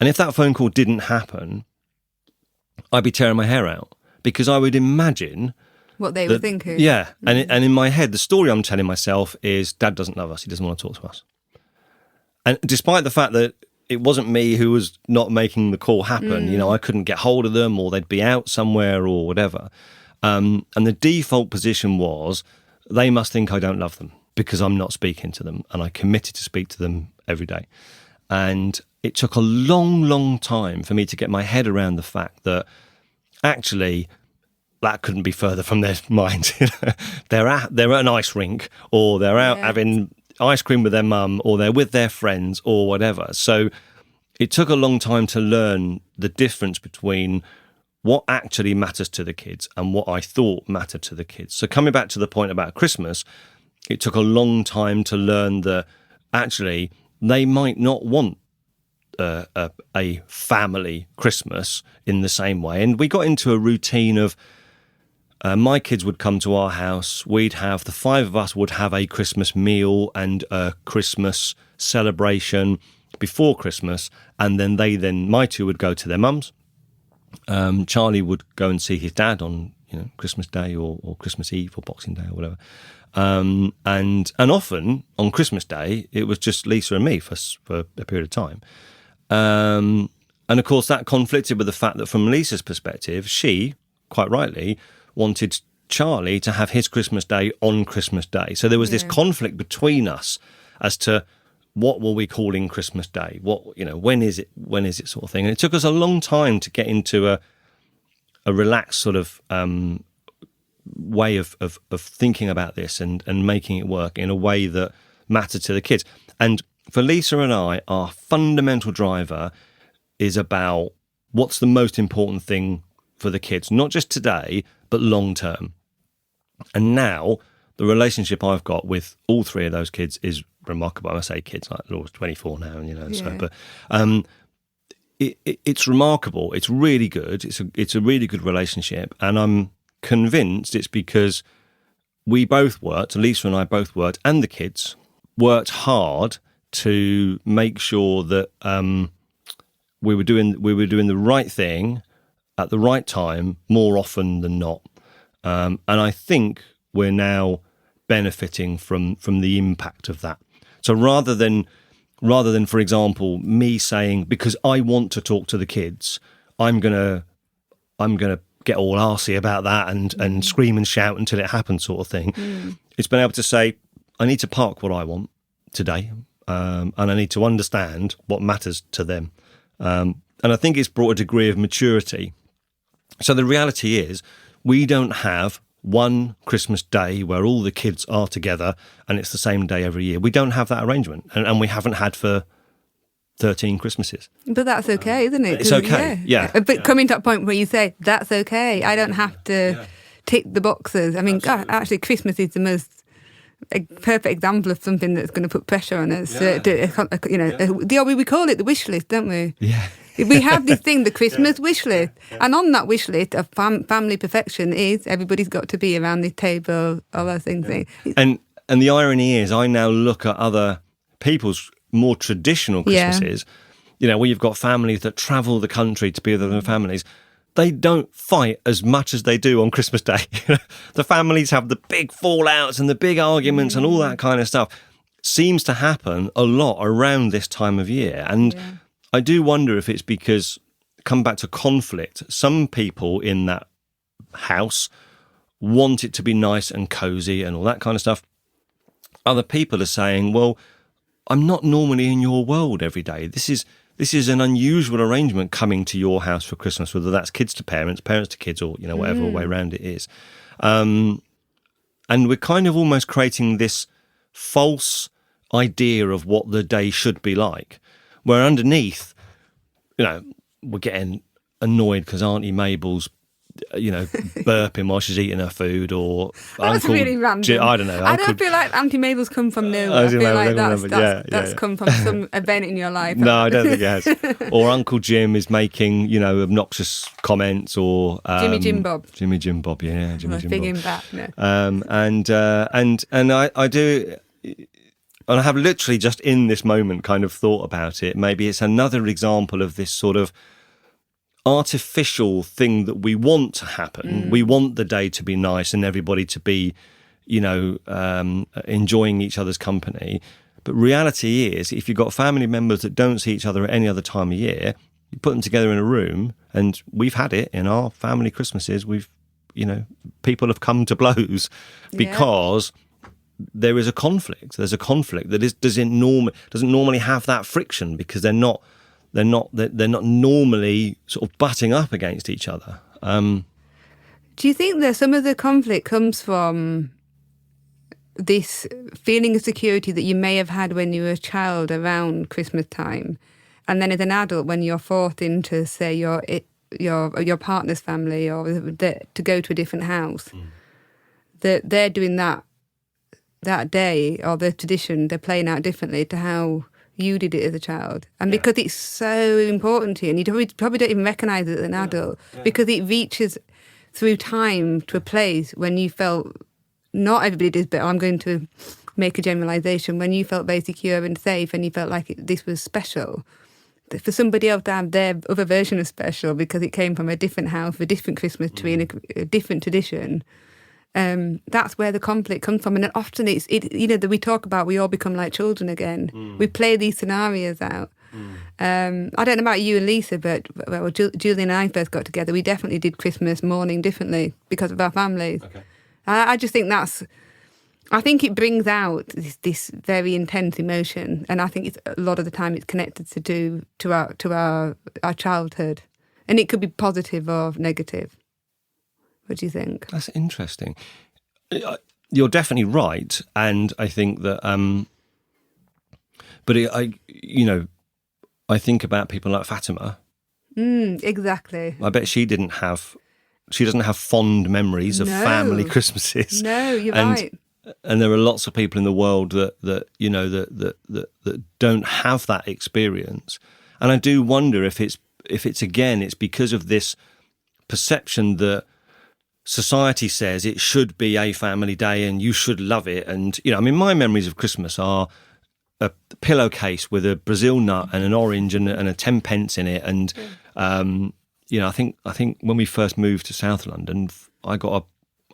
if that phone call didn't happen, I'd be tearing my hair out because I would imagine what they were thinking. Yeah. And in my head, the story I'm telling myself is Dad doesn't love us. He doesn't want to talk to us. And despite the fact that it wasn't me who was not making the call happen, I couldn't get hold of them, or they'd be out somewhere or whatever. And the default position was they must think I don't love them because I'm not speaking to them. And I committed to speak to them every day. And it took a long, long time for me to get my head around the fact that actually that couldn't be further from their minds. They're at an ice rink, or they're out having ice cream with their mum, or they're with their friends or whatever. So it took a long time to learn the difference between what actually matters to the kids and what I thought mattered to the kids. So coming back to the point about Christmas, it took a long time to learn that actually they might not want a family Christmas in the same way. And we got into a routine of my kids would come to our house. The 5 of us would have a Christmas meal and a Christmas celebration before Christmas. And then my 2 would go to their mums. Charlie would go and see his dad on Christmas Day or Christmas Eve or Boxing Day or whatever. And often on Christmas Day, it was just Lisa and me for a period of time. And of course, that conflicted with the fact that from Lisa's perspective, she quite rightly, wanted Charlie to have his Christmas Day on Christmas Day. So there was this conflict between us as to what were we calling Christmas Day? When is it sort of thing? And it took us a long time to get into a relaxed sort of way of thinking about this and making it work in a way that mattered to the kids. And for Lisa and I, our fundamental driver is about what's the most important thing for the kids, not just today, but long term. And now the relationship I've got with all three of those kids is remarkable. I say kids, like Laura's 24 now, and so, but it's remarkable. It's really good. It's a really good relationship, and I'm convinced it's because we both worked, Lisa and I both worked, and the kids worked hard to make sure that we were doing the right thing at the right time more often than not. And I think we're now benefiting from the impact of that. So rather than, for example, me saying, because I want to talk to the kids, I'm gonna get all arsey about that and scream and shout until it happens, sort of thing. It's been able to say, I need to park what I want today, and I need to understand what matters to them. And I think it's brought a degree of maturity. So the reality is, we don't have one Christmas Day where all the kids are together and it's the same day every year. We don't have that arrangement, and we haven't had for 13 Christmases. But that's okay, isn't it? It's okay, yeah. But coming to that point where you say, that's okay, I don't have to tick the boxes. I mean, God, actually, Christmas is the most perfect example of something that's going to put pressure on us. We call it the wish list, don't we? Yeah. We have this thing, the Christmas wish list. And on that wish list of family perfection is everybody's got to be around this table, all those things. And the irony is, I now look at other people's more traditional Christmases, where you've got families that travel the country to be with their families. They don't fight as much as they do on Christmas Day. The families have the big fallouts and the big arguments and all that kind of stuff. Seems to happen a lot around this time of year. And I do wonder if it's because, come back to conflict, some people in that house want it to be nice and cosy and all that kind of stuff. Other people are saying, well, I'm not normally in your world every day. This is an unusual arrangement coming to your house for Christmas, whether that's kids to parents, parents to kids, or whatever way around it is. And we're kind of almost creating this false idea of what the day should be like, where underneath, we're getting annoyed because Auntie Mabel's, burping while she's eating her food, or that's Uncle really random. I don't know. I don't feel like Auntie Mabel's come from nowhere. I feel like that's come from some event in your life. No, I don't think it has. Or Uncle Jim is making, obnoxious comments, or Jimmy Jim Bob. Jimmy Jim Bob, yeah, Jimmy Jim Big Bob. him back. No. And I do. And I have literally just in this moment kind of thought about it. Maybe it's another example of this sort of artificial thing that we want to happen. We want the day to be nice and everybody to be, enjoying each other's company. But reality is, if you've got family members that don't see each other at any other time of year, you put them together in a room, and we've had it in our family Christmases. People have come to blows because there is a conflict. There's a conflict that doesn't normally have that friction, because they're not normally sort of butting up against each other. Do you think that some of the conflict comes from this feeling of security that you may have had when you were a child around Christmas time, and then as an adult when you're forced into, say, your partner's family, or to go to a different house, that they're doing that day, or the tradition, they're playing out differently to how you did it as a child. And because it's so important to you, and you probably don't even recognise it as an adult, because it reaches through time to a place when you felt, not everybody does, but I'm going to make a generalisation, when you felt very secure and safe and you felt like this was special. For somebody else to have their other version of special because it came from a different house, a different Christmas tree, and a different tradition, that's where the conflict comes from. And often it's we talk about, we all become like children again. We play these scenarios out. I don't know about you and Lisa, but Julie and I first got together, we definitely did Christmas morning differently because of our families. Okay. I just think I think it brings out this very intense emotion, and I think it's a lot of the time it's connected to our childhood, and it could be positive or negative. What do you think? That's interesting. You're definitely right, and I think that. But I think about people like Fatima. Exactly. I bet she doesn't have fond memories of family Christmases. No, you're right. And there are lots of people in the world that don't have that experience. And I do wonder if it's because of this perception that society says it should be a family day and you should love it. And my memories of Christmas are a pillowcase with a Brazil nut and an orange and a 10 pence in it. And I think when we first moved to South London, I got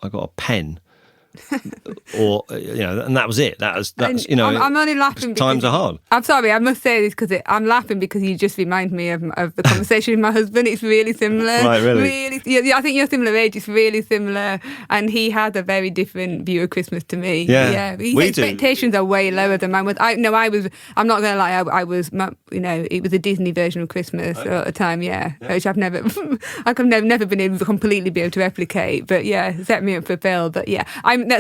a pen. And that was it. That's I'm only laughing because times are hard. I'm sorry, I must say this because I'm laughing because you just remind me of the conversation with my husband. It's really similar. Right, really? I think you're similar age. It's really similar, and he had a very different view of Christmas to me. Yeah, his expectations are way lower than mine was. I'm not going to lie. I was, it was a Disney version of Christmas at the time. Yeah, which I've never been able to completely be able to replicate. But yeah, set me up for Bill. But yeah,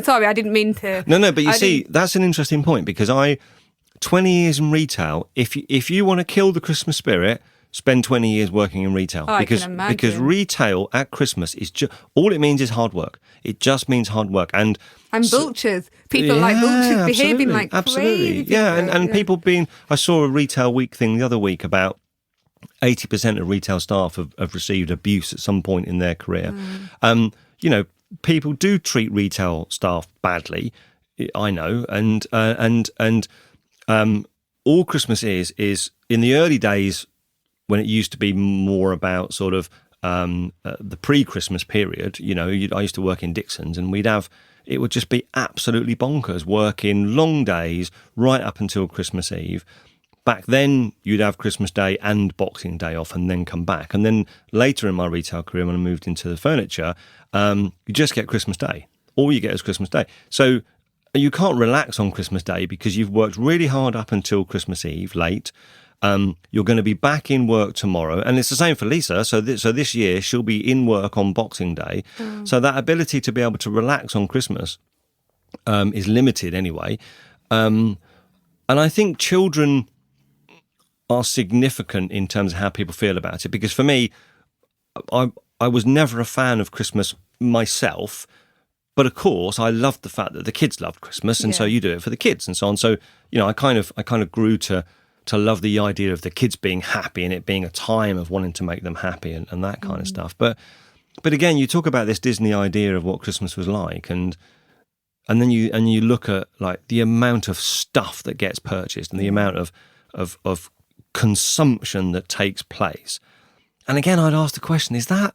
sorry, I didn't mean to. No, but you see, that's an interesting point because 20 years in retail, if you want to kill the Christmas spirit, spend 20 years working in retail. Because retail at Christmas is all it means is hard work. It just means hard work. And vultures. People like vultures behaving like absolutely. crazy. Yeah, and people I saw a retail week thing the other week about 80% of retail staff have received abuse at some point in their career. People do treat retail staff badly, I know, and all Christmas is in the early days when it used to be more about sort of the pre-Christmas period. I used to work in Dixon's, and it would just be absolutely bonkers working long days right up until Christmas Eve. Back then, you'd have Christmas Day and Boxing Day off and then come back. And then later in my retail career, when I moved into the furniture, you just get Christmas Day. All you get is Christmas Day. So you can't relax on Christmas Day because you've worked really hard up until Christmas Eve, late. You're going to be back in work tomorrow. And it's the same for Lisa. So this year, she'll be in work on Boxing Day. So that ability to be able to relax on Christmas is limited anyway. And I think children are significant in terms of how people feel about it. Because for me, I was never a fan of Christmas myself, but of course I loved the fact that the kids loved Christmas, and so you do it for the kids and so on. So I kind of grew to love the idea of the kids being happy and it being a time of wanting to make them happy and that kind of stuff. But again, you talk about this Disney idea of what Christmas was like, and then you look at like the amount of stuff that gets purchased and the amount of consumption that takes place. And again, I'd ask the question: Is that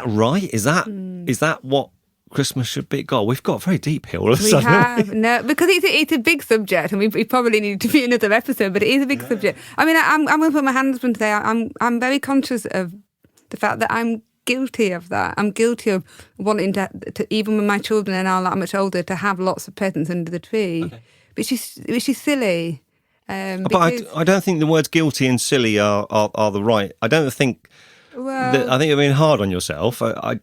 right? Is that what Christmas should be? God, we've got very deep here all of a sudden. We have, no, because it's a big subject, and we probably need to be another episode. But it is a big subject. I mean, I'm going to put my hands up and say I'm very conscious of the fact that I'm guilty of that. I'm guilty of wanting to even when my children are now that much older, to have lots of presents under the tree, which is silly. But I don't think the words guilty and silly are the right. I don't think. Well, I think you're being hard on yourself. But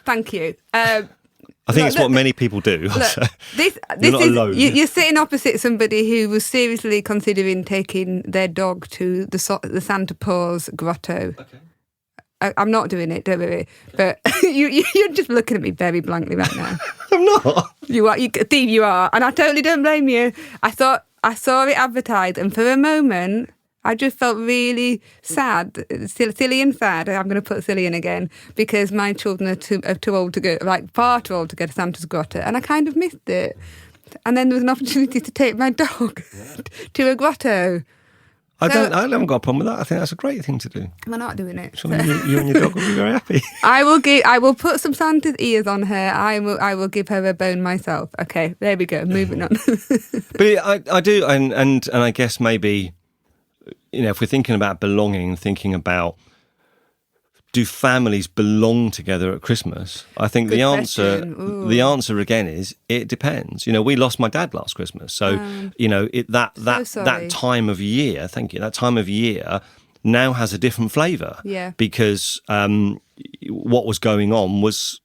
thank you. I think it's what many people do. Look, so this you're not is alone. You're sitting opposite somebody who was seriously considering taking their dog to the Santa Paws grotto. Okay. I'm not doing it, don't worry. But you're just looking at me very blankly right now. I'm not. You are, Steve. You are, and I totally don't blame you. I saw it advertised, and for a moment, I just felt really sad, silly and sad. I'm going to put silly in again because my children are too old to go, like far too old to go to Santa's grotto, and I kind of missed it. And then there was an opportunity to take my dog to a grotto. I haven't got a problem with that. I think that's a great thing to do. We're not doing it. So you and your dog will be very happy. I will put some Santa's ears on her. I will give her a bone myself. Okay, there we go. Moving on. But I do, and I guess maybe if we're thinking about belonging, thinking about do families belong together at Christmas? I think the answer again is it depends. We lost my dad last Christmas, so that time of year. Thank you. That time of year now has a different flavour. Yeah. Because what was going on was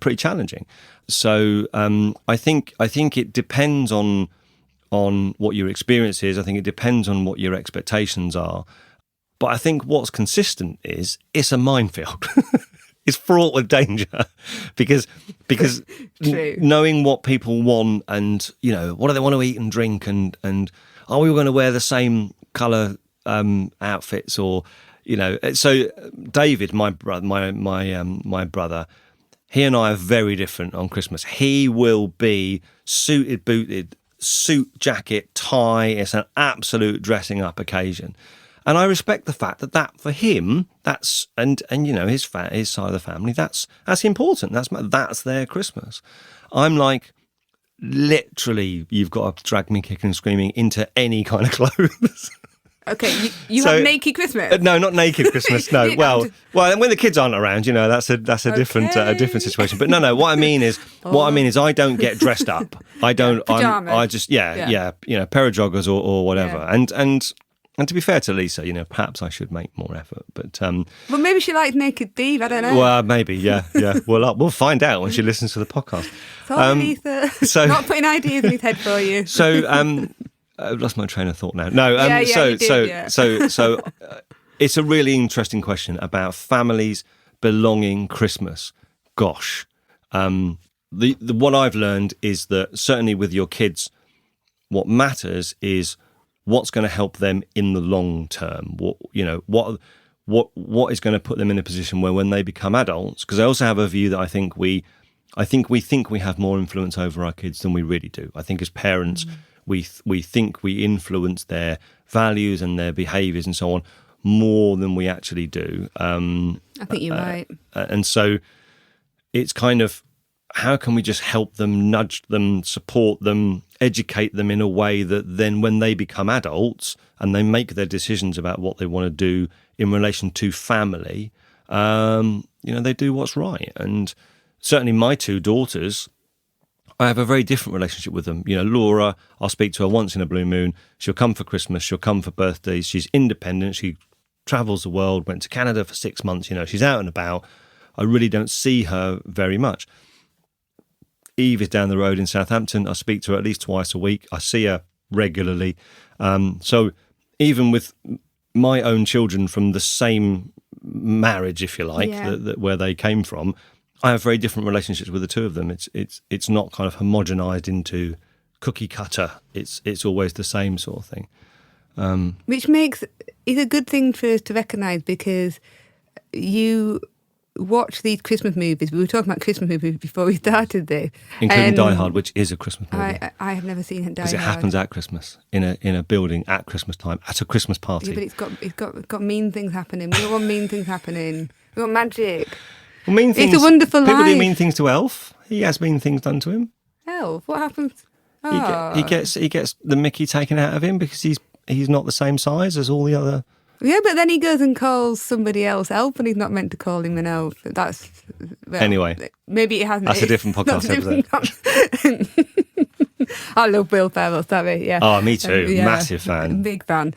pretty challenging. So I think it depends on what your experience is. I think it depends on what your expectations are. But I think what's consistent is it's a minefield. It's fraught with danger because knowing what people want and what do they want to eat and drink and are we all going to wear the same colour outfits or so David, my brother, he and I are very different on Christmas. He will be suited, booted, suit, jacket, tie. It's an absolute dressing up occasion. And I respect the fact that for him, that's and his side of the family, that's important. That's their Christmas. I'm like, literally, you've got to drag me kicking and screaming into any kind of clothes. Okay, you have naked Christmas? No, not naked Christmas. No, well, when the kids aren't around, that's a different situation. But no, what I mean is I don't get dressed up. I don't. Pajamas. I just pair of joggers or whatever. Yeah. And to be fair to Lisa, perhaps I should make more effort. But well, maybe she likes naked Steve. I don't know. Well, maybe, yeah. We'll find out when she listens to the podcast. Sorry, Lisa. So not putting ideas in his head for you. So I've lost my train of thought now. No. So it's a really interesting question about families belonging Christmas. Gosh, the what I've learned is that certainly with your kids, what matters is what's going to help them in the long term. What is going to put them in a position where when they become adults, because I also have a view that I think we have more influence over our kids than we really do. I think as parents, we think we influence their values and their behaviours and so on more than we actually do. I think you're right. And so it's kind of, how can we just help them, nudge them, support them, educate them in a way that then when they become adults and they make their decisions about what they want to do in relation to family, they do what's right. And certainly my two daughters, I have a very different relationship with them. Laura, I'll speak to her once in a blue moon. She'll come for Christmas. She'll come for birthdays. She's independent. She travels the world, went to Canada for 6 months. She's out and about. I really don't see her very much. Eve is down the road in Southampton. I speak to her at least twice a week. I see her regularly. So even with my own children from the same marriage, if you like, where they came from, I have very different relationships with the two of them. It's not kind of homogenized into cookie cutter. It's always the same sort of thing. Which is a good thing for us to recognise, because you watch these Christmas movies. We were talking about Christmas movies before we started this, including Die Hard, which is a Christmas movie. I have never seen Die Hard because it happens at Christmas in a building at Christmas time at a Christmas party. Yeah, but it's got mean things happening. We don't want mean things happening. We want magic. Well, mean things. It's a wonderful life. People do mean things to Elf. He has mean things done to him. Elf, what happens? He gets the Mickey taken out of him because he's not the same size as all the other. Yeah, but then he goes and calls somebody else elf, and he's not meant to call him an elf. Anyway, maybe it hasn't. That's a different podcast episode. I love Will Ferrell, sorry. Yeah. Oh, me too. Massive fan. Big fan.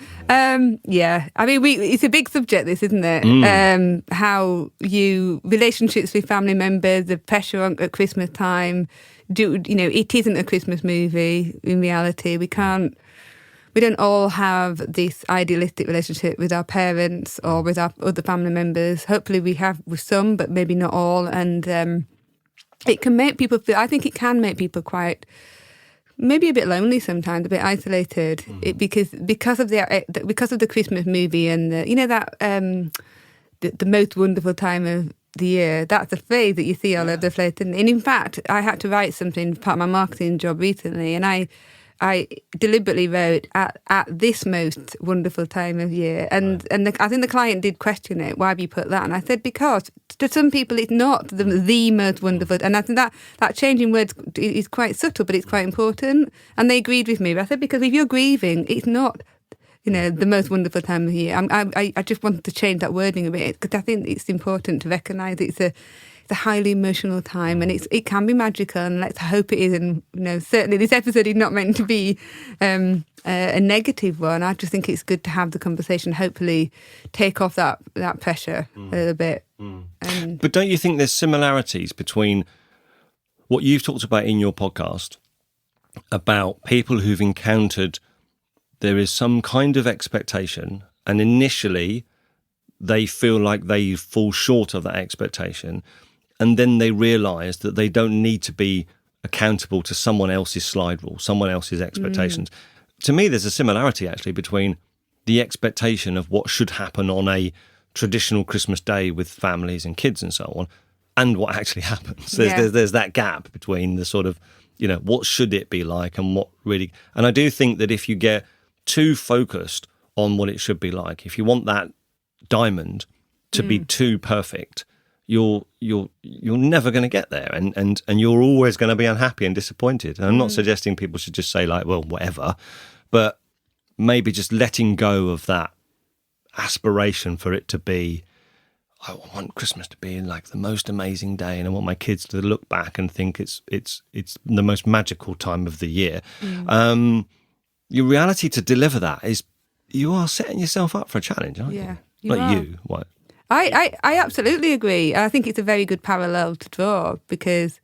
Yeah. I mean, it's a big subject, this, isn't it? How relationships with family members, the pressure at Christmas time. It isn't a Christmas movie in reality. We don't all have this idealistic relationship with our parents or with our other family members. Hopefully we have with some, but maybe not all. And it can make people feel, I think it can make people quite, maybe a bit lonely sometimes, a bit isolated, because of the Christmas movie and the most wonderful time of the year. That's a phrase that you see all over the place. And in fact, I had to write something as part of my marketing job recently, and I deliberately wrote at this most wonderful time of year. And I think the client did question it. Why have you put that? And I said, because to some people it's not the most wonderful. And I think that change in words is quite subtle, but it's quite important. And they agreed with me. I said, because if you're grieving, it's not the most wonderful time of year. I just wanted to change that wording a bit because I think it's important to recognise it's a highly emotional time, and it can be magical, and let's hope it is. And certainly this episode is not meant to be a negative one. I just think it's good to have the conversation, hopefully take off that pressure a little bit. But don't you think there's similarities between what you've talked about in your podcast about people who've encountered there is some kind of expectation, and initially they feel like they fall short of that expectation, and then they realise that they don't need to be accountable to someone else's slide rule, someone else's expectations. To me, there's a similarity actually between the expectation of what should happen on a traditional Christmas day with families and kids and so on, and what actually happens. There's that gap between the sort of, what should it be like and what really... And I do think that if you get too focused on what it should be like, if you want that diamond to be too perfect, you're never going to get there, and you're always going to be unhappy and disappointed. And I'm not suggesting people should just say like, well, whatever, but maybe just letting go of that aspiration for it to be, I want Christmas to be like the most amazing day, and I want my kids to look back and think it's the most magical time of the year. Your reality to deliver that is you are setting yourself up for a challenge, aren't you? You. What? I absolutely agree. I think it's a very good parallel to draw because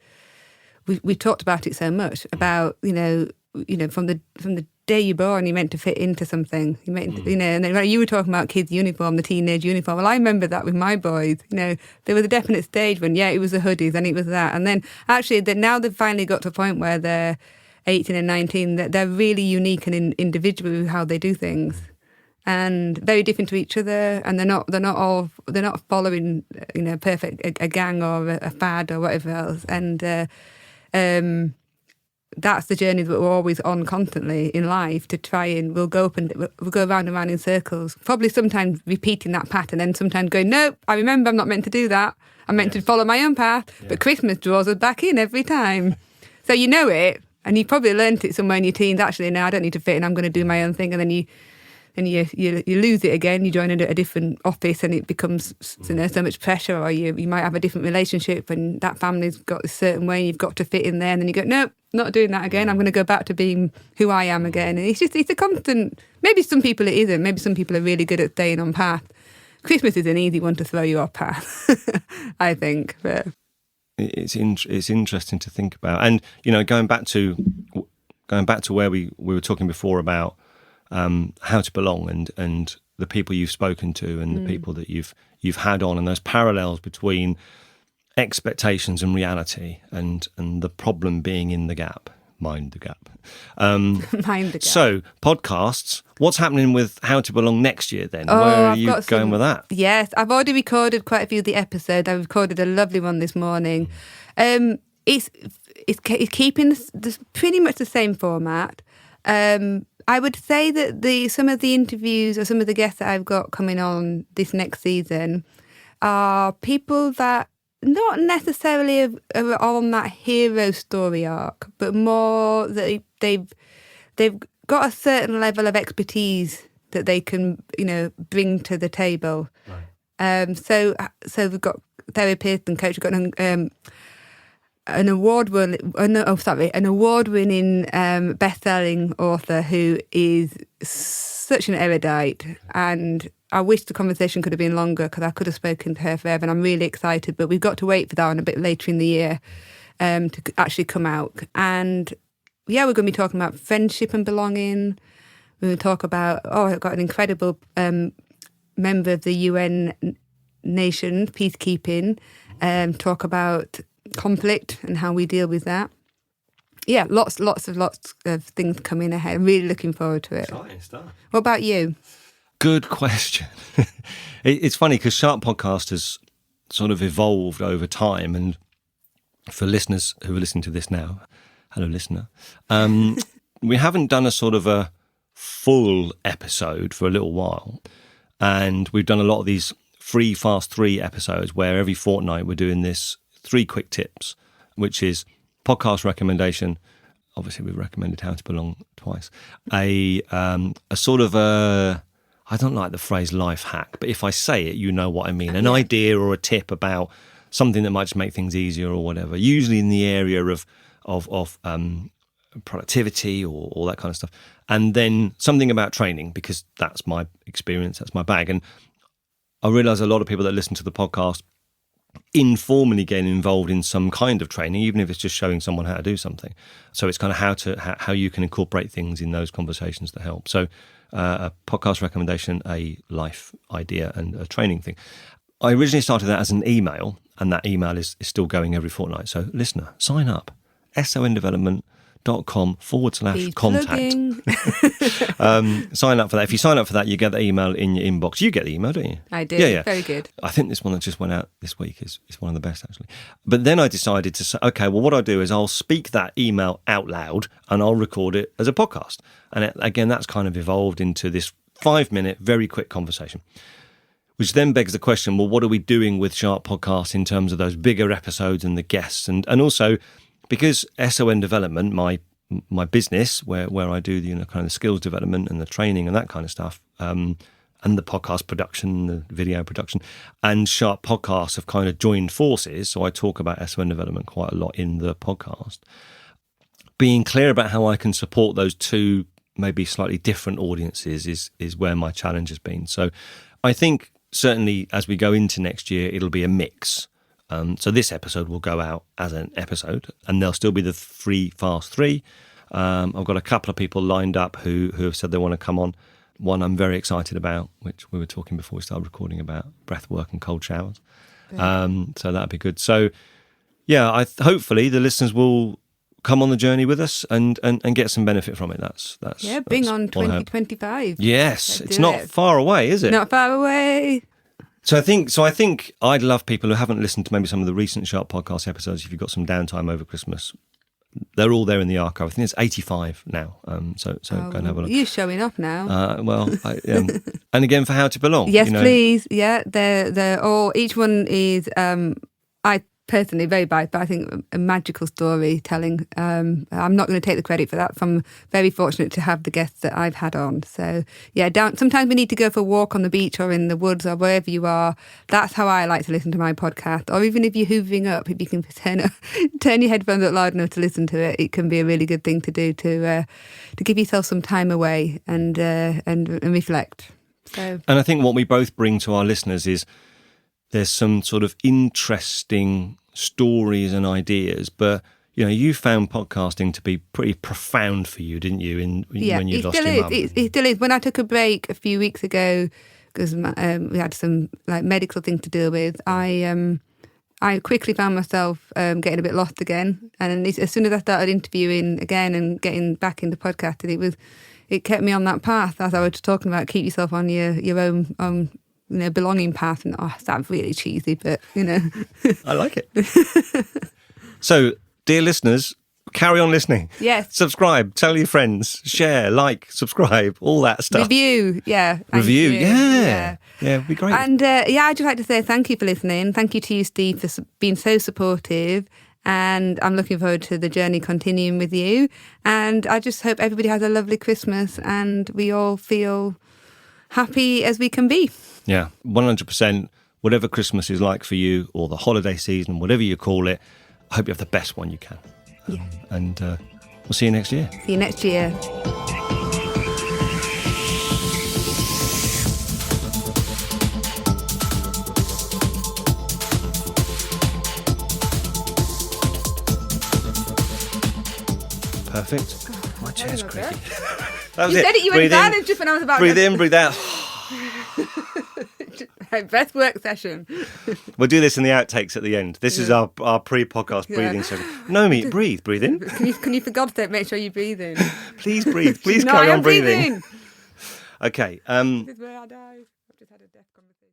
we talked about it so much about from the day you're born you're meant to fit into something. You meant and then you were talking about kids' uniform, the teenage uniform. Well, I remember that with my boys. There was a definite stage when it was the hoodies and it was that, and then actually now they've finally got to a point where they're 18 and 19 that they're really unique and individual with how they do things. And very different to each other, and they're not following perfect a gang or a fad or whatever else. And that's the journey that we're always on constantly in life to try, and we'll go round and round in circles, probably sometimes repeating that pattern, and sometimes going, nope, I remember I'm not meant to do that. I'm meant to follow my own path, but Christmas draws us back in every time. So you know it, and you probably learnt it somewhere in your teens. Actually, no, I don't need to fit in. I'm going to do my own thing, and then you lose it again. You join a different office and it becomes so much pressure, or you might have a different relationship and that family's got a certain way and you've got to fit in there, and then you go, nope, not doing that again. I'm going to go back to being who I am again. And it's a constant. Maybe some people it isn't. Maybe some people are really good at staying on path. Christmas is an easy one to throw you off path, I think. But it's interesting to think about, and going back to where we were talking before about how to belong and the people you've spoken to and the people that you've had on, and those parallels between expectations and reality, and the problem being in the gap. Mind the gap. Mind the gap. So, podcasts, what's happening with How to Belong next year then? Where are you going with that? Yes, I've already recorded quite a few of the episodes. I recorded a lovely one this morning. It's keeping pretty much the same format. I would say that some of the interviews or some of the guests that I've got coming on this next season are people that not necessarily are on that hero story arc, but more that they've got a certain level of expertise that they can bring to the table. Right. So we've got therapists and coaches. We've got an award-winning best-selling author who is such an erudite, and I wish the conversation could have been longer because I could have spoken to her forever, and I'm really excited, but we've got to wait for that one a bit later in the year to actually come out. And we're going to be talking about friendship and belonging. We're going to talk about, I've got an incredible member of the UN nation, peacekeeping, talk about conflict and how we deal with that. Yeah, lots of things coming ahead. I'm really looking forward to it. Exciting stuff. What about you? Good question. It's funny because Sharppodcast has sort of evolved over time, and for listeners who are listening to this now, hello listener, we haven't done a sort of a full episode for a little while, and we've done a lot of these free fast 3 episodes where every fortnight we're doing this 3 quick tips, which is podcast recommendation, obviously we've recommended How to Belong twice, a sort of I don't like the phrase life hack, but if I say it, you know what I mean. An idea or a tip about something that might just make things easier or whatever, usually in the area of productivity or all that kind of stuff. And then something about training, because that's my experience, that's my bag. And I realise a lot of people that listen to the podcast informally get involved in some kind of training, even if it's just showing someone how to do something. So it's kind of how you can incorporate things in those conversations that help. So a podcast recommendation, a life idea, and a training thing. I originally started that as an email, and that email is still going every fortnight. So listener, sign up, sondevelopment.com/contact. Sign up for that. If you sign up for that, you get the email in your inbox. You get the email, don't you? I do. Yeah. Very good. I think this one that just went out this week is one of the best, actually. But then I decided to say, okay, well, what I'll do is I'll speak that email out loud and I'll record it as a podcast. And again, that's kind of evolved into this 5-minute, very quick conversation, which then begs the question, well, what are we doing with Sharp Podcast in terms of those bigger episodes and the guests? And also, because SON Development, my business, where I do the kind of skills development and the training and that kind of stuff, and the podcast production, the video production, and Sharp Podcasts have kind of joined forces. So I talk about SON Development quite a lot in the podcast. Being clear about how I can support those two maybe slightly different audiences is where my challenge has been. So I think certainly as we go into next year, it'll be a mix. So this episode will go out as an episode, and there'll still be the Fast 3. I've got a couple of people lined up who have said they want to come on. One I'm very excited about, which we were talking before we started recording about, breath work and cold showers. So that'd be good. So yeah, hopefully the listeners will come on the journey with us and get some benefit from it. That's bring on 2025. Yes, it's not far away, is it? Not far away. So I think I'd love people who haven't listened to maybe some of the recent Sharp Podcast episodes. If you've got some downtime over Christmas, they're all there in the archive. I think it's 85 now. So go and have a look. You're showing off now. And again, for How to Belong. Yes, please. Yeah, they're all. Each one is. I personally very biased, but I think a magical storytelling. I'm not going to take the credit for that. So I'm very fortunate to have the guests that I've had on. So yeah, sometimes we need to go for a walk on the beach or in the woods or wherever you are. That's how I like to listen to my podcast. Or even if you're hoovering up, if you can turn your headphones up loud enough to listen to it, it can be a really good thing to do to give yourself some time away and reflect. So. And I think what we both bring to our listeners is there's some sort of interesting stories and ideas, but you found podcasting to be pretty profound for you, didn't you? When you lost your mum. It still is. When I took a break a few weeks ago because we had some medical thing to deal with, I quickly found myself getting a bit lost again. And as soon as I started interviewing again and getting back into podcasting, it kept me on that path, as I was talking about. Keep yourself on your own. Belonging path, and that's really cheesy, but I like it. So, dear listeners, carry on listening. Yes. Subscribe, tell your friends, share, like, subscribe, all that stuff. Review, yeah. Review, yeah. Yeah, it'd be great. And I'd just like to say thank you for listening. Thank you to you, Steve, for being so supportive. And I'm looking forward to the journey continuing with you. And I just hope everybody has a lovely Christmas and we all feel happy as we can be. Yeah, 100%. Whatever Christmas is like for you, or the holiday season, whatever you call it, I hope you have the best one you can. Yeah. And we'll see you next year. See you next year. Perfect. My chair's creaky. That was you said it, you went silent just when I was about to... Breathe in, breathe out. Breath work session. We'll do this in the outtakes at the end. This is our pre-podcast breathing session. Naomi, breathe in. Can you for God's sake make sure you breathe in? Please breathe. Please carry on breathing. Okay. This is where I die. I've just had a death conversation.